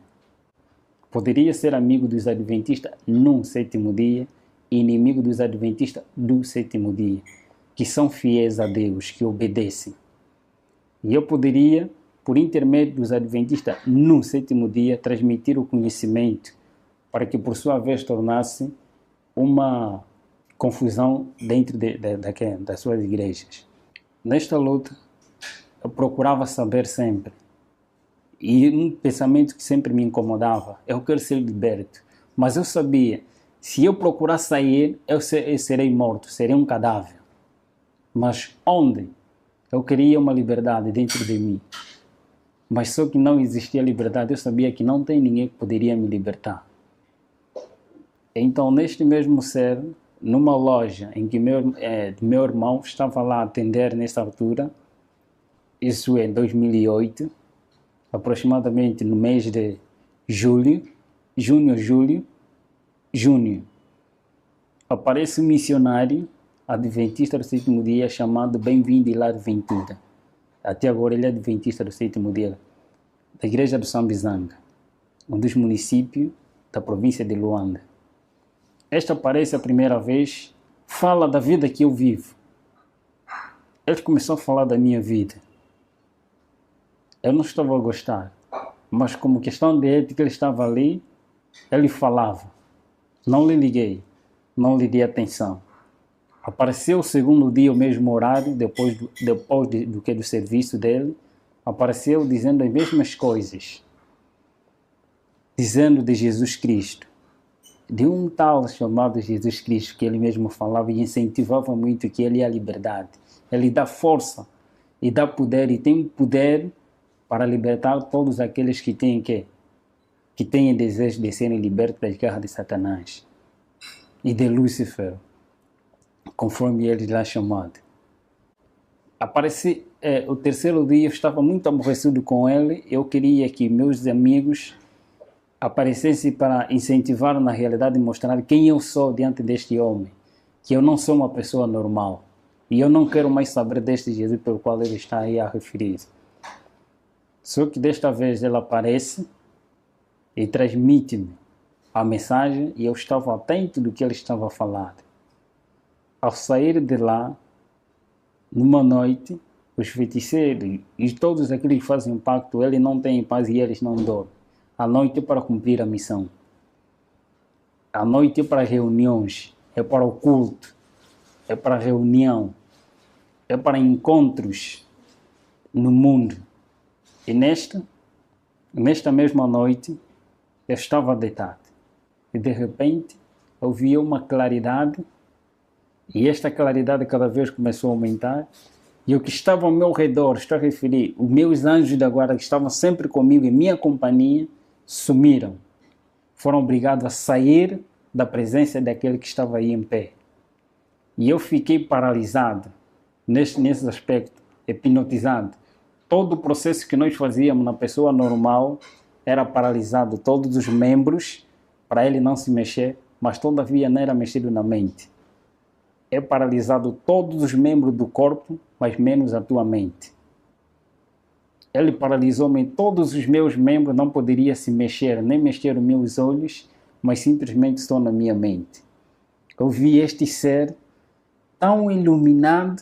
Poderia ser amigo dos adventistas no sétimo dia e inimigo dos adventistas do sétimo dia, que são fiéis a Deus, que obedecem. E eu poderia, por intermédio dos adventistas no sétimo dia, transmitir o conhecimento para que, por sua vez, tornasse uma confusão dentro das suas igrejas. Nesta luta, eu procurava saber sempre. E um pensamento que sempre me incomodava: eu quero ser liberto. Mas eu sabia, se eu procurar sair, eu serei morto, serei um cadáver. Mas onde? Eu queria uma liberdade dentro de mim. Mas só que não existia liberdade, eu sabia que não tem ninguém que poderia me libertar. Então, neste mesmo ser, numa loja em que meu irmão estava lá a atender nessa altura, isso em 2008, aproximadamente no mês de junho, aparece um missionário adventista do sétimo dia chamado Bem-vindo Hilário Ventura. Até agora ele é adventista do sétimo dia da igreja do São Bizanga, um dos municípios da província de Luanda. Este aparece a primeira vez, fala da vida que eu vivo. Ele começou a falar da minha vida. Eu não estava a gostar, mas como questão de ética ele estava ali, ele falava. Não lhe liguei, não lhe dei atenção. Apareceu o segundo dia, o mesmo horário, depois do serviço dele, apareceu dizendo as mesmas coisas. Dizendo de Jesus Cristo. De um tal chamado Jesus Cristo, que ele mesmo falava e incentivava muito, que ele é a liberdade. Ele dá força e dá poder, e tem poder para libertar todos aqueles que têm desejo de serem libertos das garras de Satanás e de Lúcifer, conforme ele lá chamado. O terceiro dia eu estava muito aborrecido com ele, eu queria que meus amigos aparecessem para incentivar na realidade e mostrar quem eu sou diante deste homem, que eu não sou uma pessoa normal e eu não quero mais saber deste Jesus pelo qual ele está aí a referir. Só que desta vez ele aparece e transmite-me a mensagem e eu estava atento do que ele estava a falar. Ao sair de lá, numa noite, os feiticeiros e todos aqueles que fazem pacto, ele não tem paz e eles não dormem. A noite é para cumprir a missão. A noite é para reuniões, é para o culto, é para reunião, é para encontros no mundo. E nesta mesma noite, eu estava deitado. E de repente, eu vi uma claridade. E esta claridade cada vez começou a aumentar. E o que estava ao meu redor, estou a referir, os meus anjos da guarda que estavam sempre comigo em minha companhia, sumiram. Foram obrigados a sair da presença daquele que estava aí em pé. E eu fiquei paralisado, nesse aspecto, hipnotizado. Todo o processo que nós fazíamos na pessoa normal era paralisado, todos os membros, para ele não se mexer, mas todavia não era mexido na mente. É paralisado todos os membros do corpo, mas menos a tua mente. Ele paralisou-me todos os meus membros, não poderia se mexer, nem mexer os meus olhos, mas simplesmente estou na minha mente. Eu vi este ser tão iluminado,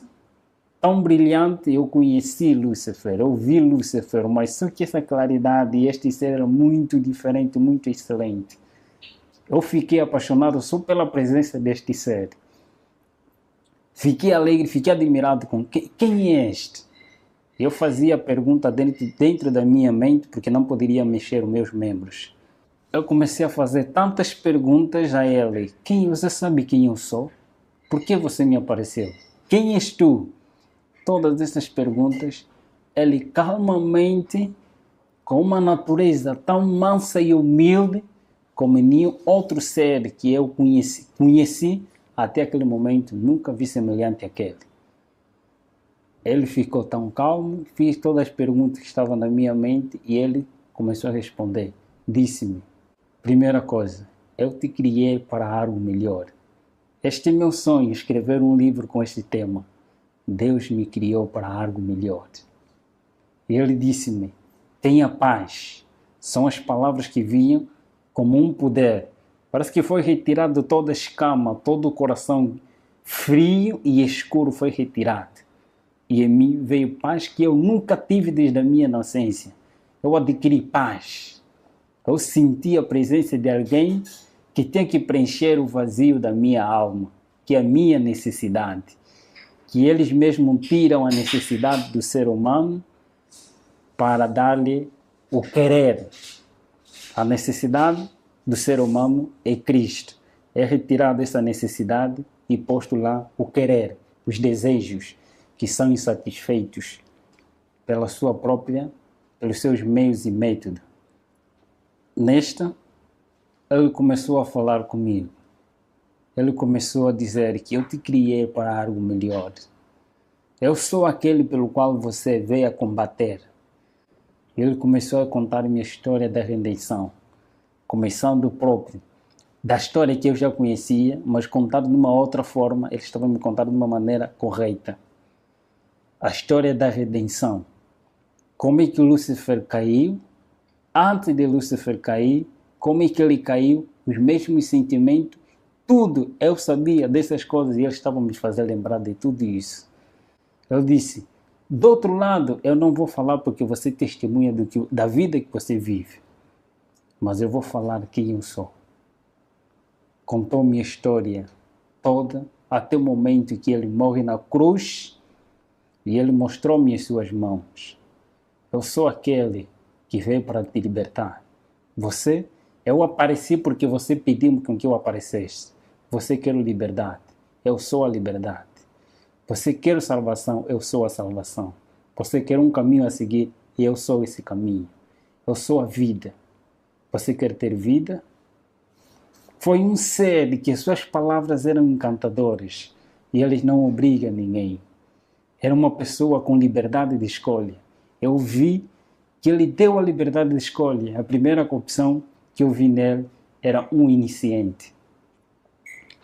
tão brilhante, eu conheci Lúcifer, eu vi Lúcifer, mas só que essa claridade e este ser era muito diferente, muito excelente. Eu fiquei apaixonado só pela presença deste ser. Fiquei alegre, fiquei admirado com quem é este? Eu fazia a pergunta dentro da minha mente, porque não poderia mexer os meus membros. Eu comecei a fazer tantas perguntas a ele. Você sabe quem eu sou? Por que você me apareceu? Quem és tu? Todas essas perguntas, ele calmamente, com uma natureza tão mansa e humilde, como nenhum outro ser que eu conheci até aquele momento, nunca vi semelhante àquele. Ele ficou tão calmo, fiz todas as perguntas que estavam na minha mente e ele começou a responder. Disse-me, primeira coisa, eu te criei para algo melhor. Este é meu sonho, escrever um livro com este tema. Deus me criou para algo melhor. E ele disse-me, tenha paz. São as palavras que vinham como um poder. Parece que foi retirado toda a escama, todo o coração frio e escuro foi retirado. E em mim veio paz que eu nunca tive desde a minha nascença. Eu adquiri paz. Eu senti a presença de alguém que tem que preencher o vazio da minha alma, que é a minha necessidade. Que eles mesmos tiram a necessidade do ser humano para dar-lhe o querer. A necessidade do ser humano é Cristo. É retirado essa necessidade e posto lá o querer, os desejos que são insatisfeitos pela sua própria, pelos seus meios e métodos. Nesta, ele começou a falar comigo. Ele começou a dizer que eu te criei para algo melhor. Eu sou aquele pelo qual você veio a combater. Ele começou a contar minha história da redenção, começando próprio da história que eu já conhecia, mas contado de uma outra forma. Ele estava me contando de uma maneira correta. A história da redenção. Como é que Lúcifer caiu? Antes de Lúcifer cair, como é que ele caiu? Os mesmos sentimentos, tudo. Eu sabia dessas coisas e ele estava me fazendo lembrar de tudo isso. Ele disse, do outro lado, eu não vou falar porque você testemunha da vida que você vive, mas eu vou falar quem eu sou. Contou minha história toda, até o momento que ele morre na cruz e ele mostrou-me as suas mãos. Eu sou aquele que veio para te libertar. Eu apareci porque você pediu com que eu aparecesse. Você quer liberdade, eu sou a liberdade. Você quer salvação, eu sou a salvação. Você quer um caminho a seguir, e eu sou esse caminho. Eu sou a vida. Você quer ter vida? Foi um ser que suas palavras eram encantadoras e eles não obrigam ninguém. Era uma pessoa com liberdade de escolha. Eu vi que ele deu a liberdade de escolha. A primeira opção que eu vi nele era um iniciante.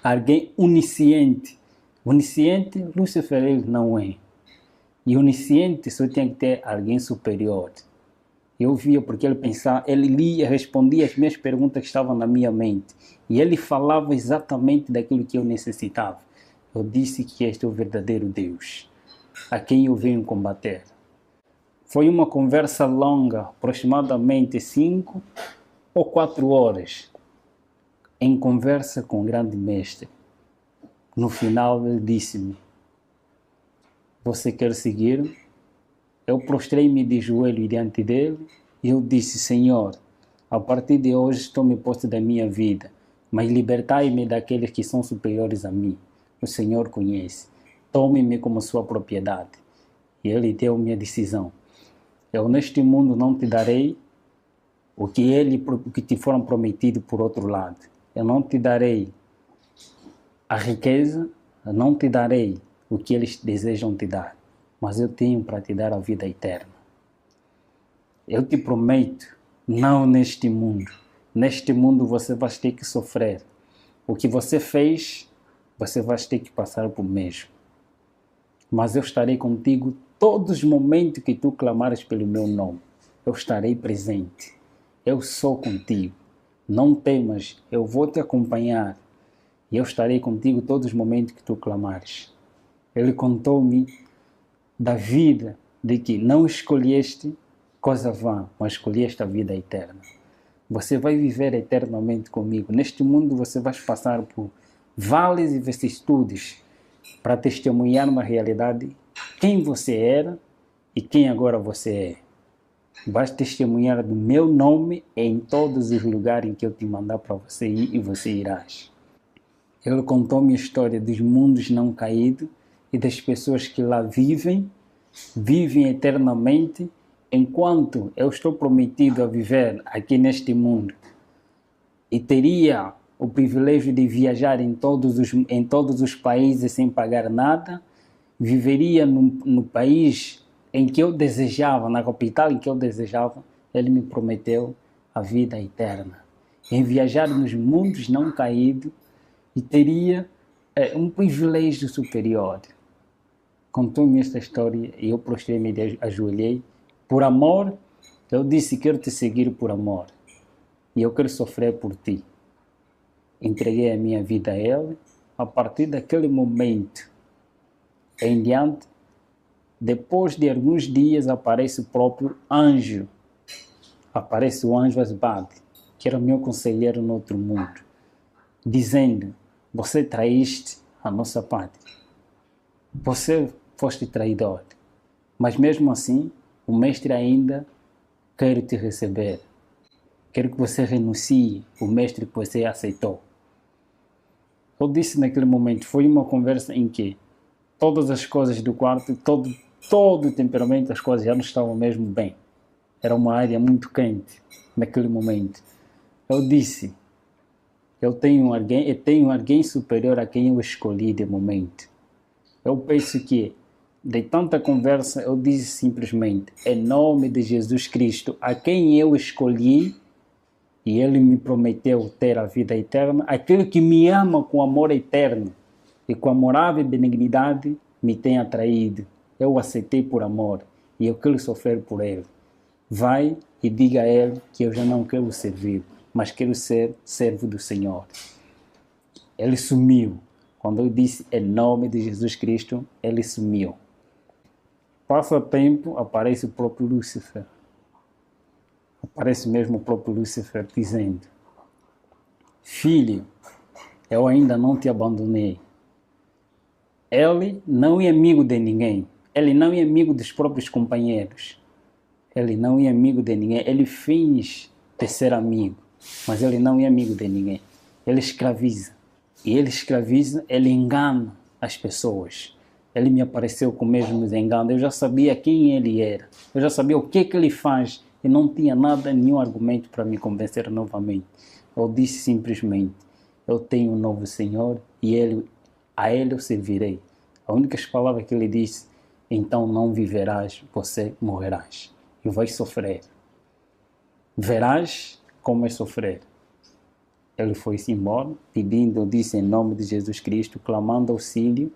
Alguém onisciente. Onisciente, Lúcifer ele não é. E onisciente só tem que ter alguém superior. Eu via porque ele pensava, ele lia, respondia as minhas perguntas que estavam na minha mente. E ele falava exatamente daquilo que eu necessitava. Eu disse que este é o verdadeiro Deus, a quem eu venho combater. Foi uma conversa longa, aproximadamente 5 ou 4 horas, em conversa com o grande mestre. No final ele disse-me, você quer seguir? Eu prostrei-me de joelho diante dele e eu disse, Senhor, a partir de hoje tome posse da minha vida, mas libertai-me daqueles que são superiores a mim. O Senhor conhece. Tome-me como sua propriedade. E ele deu-me a decisão. Eu neste mundo não te darei o que te foram prometido por outro lado. Eu não te darei a riqueza, eu não te darei o que eles desejam te dar, mas eu tenho para te dar a vida eterna. Eu te prometo, não neste mundo. Neste mundo você vai ter que sofrer. O que você fez, você vai ter que passar por mesmo. Mas eu estarei contigo todos os momentos que tu clamares pelo meu nome. Eu estarei presente. Eu sou contigo. Não temas, eu vou te acompanhar. E eu estarei contigo todos os momentos que tu clamares. Ele contou-me da vida, de que não escolheste coisa vã, mas escolheste a vida eterna. Você vai viver eternamente comigo. Neste mundo você vai passar por vales e vicissitudes para testemunhar uma realidade, quem você era e quem agora você é. Vais testemunhar do meu nome em todos os lugares em que eu te mandar para você ir e você irás. Ele contou-me a história dos mundos não caídos e das pessoas que lá vivem eternamente, enquanto eu estou prometido a viver aqui neste mundo e teria o privilégio de viajar em todos os países sem pagar nada, viveria no país em que eu desejava, na capital em que eu desejava, ele me prometeu a vida eterna. Em viajar nos mundos não caídos e teria um privilégio superior. Contou-me esta história e eu prostrei-me e ajoelhei. Por amor, eu disse, quero te seguir por amor. E eu quero sofrer por ti. Entreguei a minha vida a ele. A partir daquele momento em diante, depois de alguns dias, aparece o próprio anjo. Aparece o anjo Asbad, que era o meu conselheiro no outro mundo, dizendo, você traíste a nossa pátria. Você foste traidor. Mas mesmo assim, o mestre ainda quer te receber. Quero que você renuncie o mestre que você aceitou. Eu disse naquele momento, foi uma conversa em que todas as coisas do quarto, todo o temperamento, as coisas já não estavam mesmo bem. Era uma área muito quente naquele momento. Eu disse, eu tenho alguém superior a quem eu escolhi de momento. Eu penso que, de tanta conversa, eu disse simplesmente, em nome de Jesus Cristo, a quem eu escolhi, e Ele me prometeu ter a vida eterna, aquele que me ama com amor eterno e com amorável benignidade me tem atraído. Eu o aceitei por amor e eu quero sofrer por Ele. Vai e diga a Ele que eu já não quero servir, mas quero ser servo do Senhor. Ele sumiu. Quando eu disse em nome de Jesus Cristo, ele sumiu. Passa tempo, aparece o próprio Lúcifer. Aparece mesmo o próprio Lúcifer dizendo: filho, eu ainda não te abandonei. Ele não é amigo de ninguém. Ele não é amigo dos próprios companheiros. Ele não é amigo de ninguém. Ele finge de ser amigo, mas ele não é amigo de ninguém. Ele escraviza. E ele escraviza, ele engana as pessoas. Ele me apareceu com o mesmo engano. Eu já sabia quem ele era. Eu já sabia o que ele faz. E não tinha nenhum argumento para me convencer novamente. Eu disse simplesmente, eu tenho um novo Senhor e a Ele eu servirei. A única palavra que ele disse, então não viverás, você morrerás. E vais sofrer. Verás como é sofrer. Ele foi-se embora, pedindo, eu disse em nome de Jesus Cristo, clamando auxílio,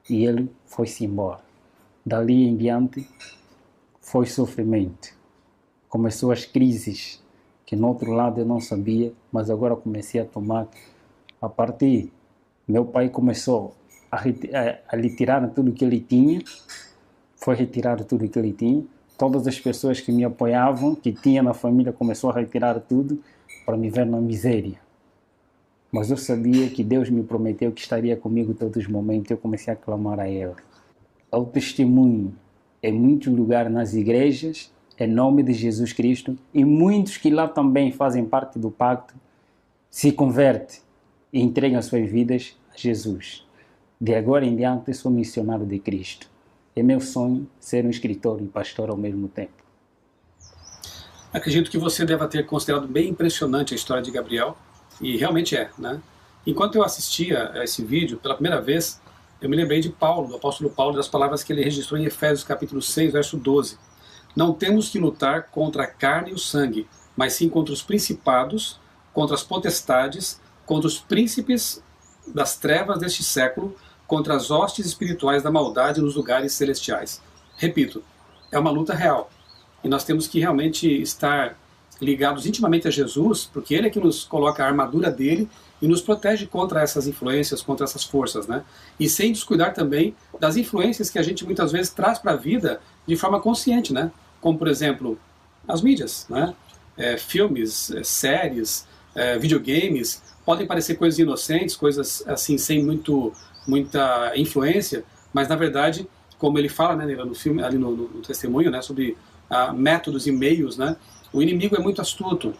e ele foi-se embora. Dali em diante, foi sofrimento. Começou as crises, que no outro lado eu não sabia, mas agora comecei a tomar. A partir, meu pai começou a lhe tirar tudo que ele tinha, foi retirar tudo que ele tinha. Todas as pessoas que me apoiavam, que tinha na família, começou a retirar tudo para me ver na miséria. Mas eu sabia que Deus me prometeu que estaria comigo todos os momentos. Eu comecei a clamar a Ele. Eu testemunho em muitos lugares nas igrejas, em nome de Jesus Cristo, e muitos que lá também fazem parte do pacto, se convertem e entregam as suas vidas a Jesus. De agora em diante, eu sou missionário de Cristo. É meu sonho ser um escritor e pastor ao mesmo tempo. Acredito que você deva ter considerado bem impressionante a história de Gabriel, e realmente é, né? Enquanto eu assistia a esse vídeo pela primeira vez, eu me lembrei de Paulo, do apóstolo Paulo, das palavras que ele registrou em Efésios capítulo 6, verso 12. Não temos que lutar contra a carne e o sangue, mas sim contra os principados, contra as potestades, contra os príncipes das trevas deste século, contra as hostes espirituais da maldade nos lugares celestiais. Repito, é uma luta real. E nós temos que realmente estar ligados intimamente a Jesus, porque Ele é que nos coloca a armadura dele e nos protege contra essas influências, contra essas forças, né? E sem descuidar também das influências que a gente muitas vezes traz para a vida de forma consciente, né? Como, por exemplo, as mídias, né? Filmes, séries, videogames, podem parecer coisas inocentes, coisas assim, sem muita influência, mas na verdade, como ele fala, né, no filme, ali no testemunho, né, sobre métodos e meios, né? O inimigo é muito astuto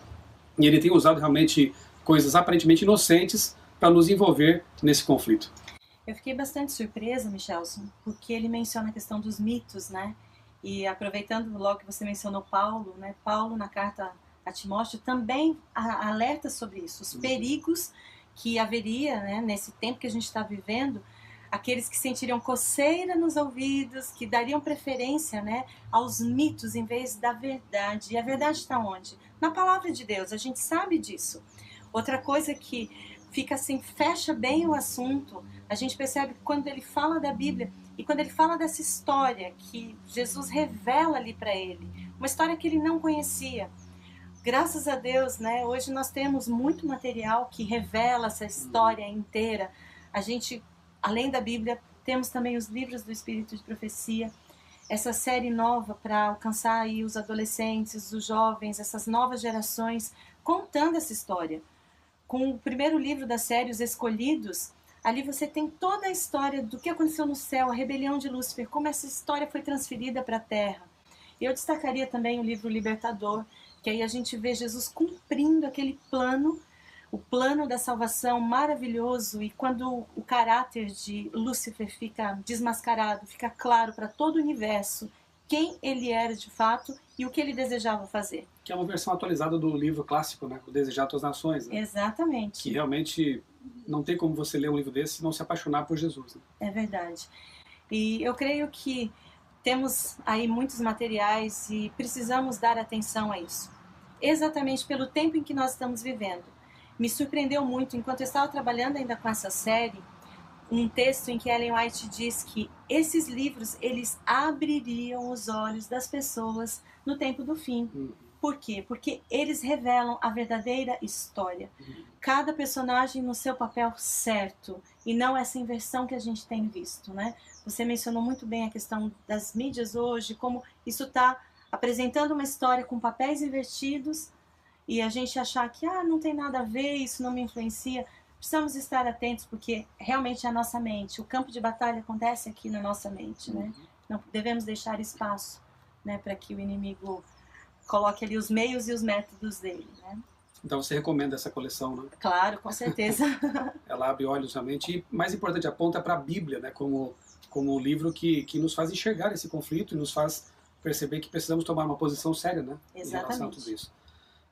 e ele tem usado realmente coisas aparentemente inocentes para nos envolver nesse conflito. Eu fiquei bastante surpresa, Michelson, porque ele menciona a questão dos mitos, né? E aproveitando logo que você mencionou Paulo, né? Paulo na carta a Timóteo também alerta sobre isso, os perigos que haveria, né, nesse tempo que a gente está vivendo, aqueles que sentiriam coceira nos ouvidos, que dariam preferência, né, aos mitos em vez da verdade. E a verdade está onde? Na palavra de Deus, a gente sabe disso. Outra coisa que fica assim, fecha bem o assunto, a gente percebe que quando ele fala da Bíblia e quando ele fala dessa história que Jesus revela ali para ele, uma história que ele não conhecia. Graças a Deus, né, hoje nós temos muito material que revela essa história inteira. A gente, além da Bíblia, temos também os livros do Espírito de Profecia, essa série nova para alcançar aí os adolescentes, os jovens, essas novas gerações, contando essa história. Com o primeiro livro da série, Os Escolhidos, ali você tem toda a história do que aconteceu no céu, a rebelião de Lúcifer, como essa história foi transferida para a Terra. Eu destacaria também o livro Libertador, que aí a gente vê Jesus cumprindo aquele plano, o plano da salvação maravilhoso, e quando o caráter de Lúcifer fica desmascarado, fica claro para todo o universo quem ele era de fato e o que ele desejava fazer. Que é uma versão atualizada do livro clássico, né? O Desejar Tuas Nações. Né? Exatamente. Que realmente não tem como você ler um livro desse e não se apaixonar por Jesus. Né? É verdade. E eu creio que temos aí muitos materiais e precisamos dar atenção a isso. Exatamente pelo tempo em que nós estamos vivendo. Me surpreendeu muito, enquanto eu estava trabalhando ainda com essa série, um texto em que Ellen White diz que esses livros, eles abririam os olhos das pessoas no tempo do fim. Por quê? Porque eles revelam a verdadeira história. Cada personagem no seu papel certo, e não essa inversão que a gente tem visto, né? Você mencionou muito bem a questão das mídias hoje, como isso está apresentando uma história com papéis invertidos, e a gente achar que não tem nada a ver, isso não me influencia. Precisamos estar atentos, porque realmente é a nossa mente. O campo de batalha acontece aqui na nossa mente, né? Não devemos deixar espaço, né, para que o inimigo coloque ali os meios e os métodos dele, né? Então você recomenda essa coleção, né? Claro, com certeza. Ela abre olhos realmente, e mais importante, aponta para a Bíblia, né? Como o livro que nos faz enxergar esse conflito e nos faz perceber que precisamos tomar uma posição séria, né? Exatamente. Em relação a tudo isso.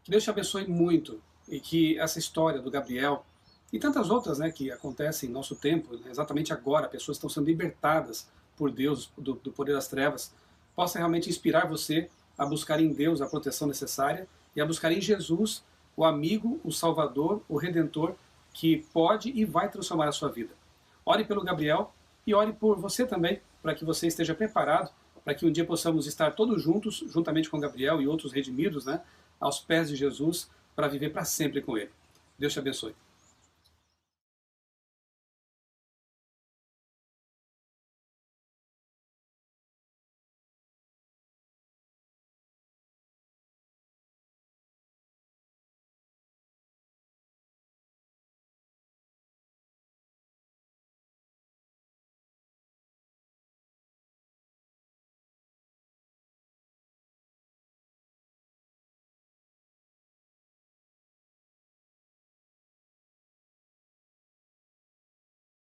Que Deus te abençoe muito, e que essa história do Gabriel e tantas outras, né, que acontecem em nosso tempo, né, exatamente agora, pessoas estão sendo libertadas por Deus, do poder das trevas, possa realmente inspirar você a buscar em Deus a proteção necessária e a buscar em Jesus o amigo, o Salvador, o Redentor, que pode e vai transformar a sua vida. Ore pelo Gabriel e ore por você também, para que você esteja preparado, para que um dia possamos estar todos juntos, juntamente com Gabriel e outros redimidos, né, aos pés de Jesus, para viver para sempre com ele. Deus te abençoe.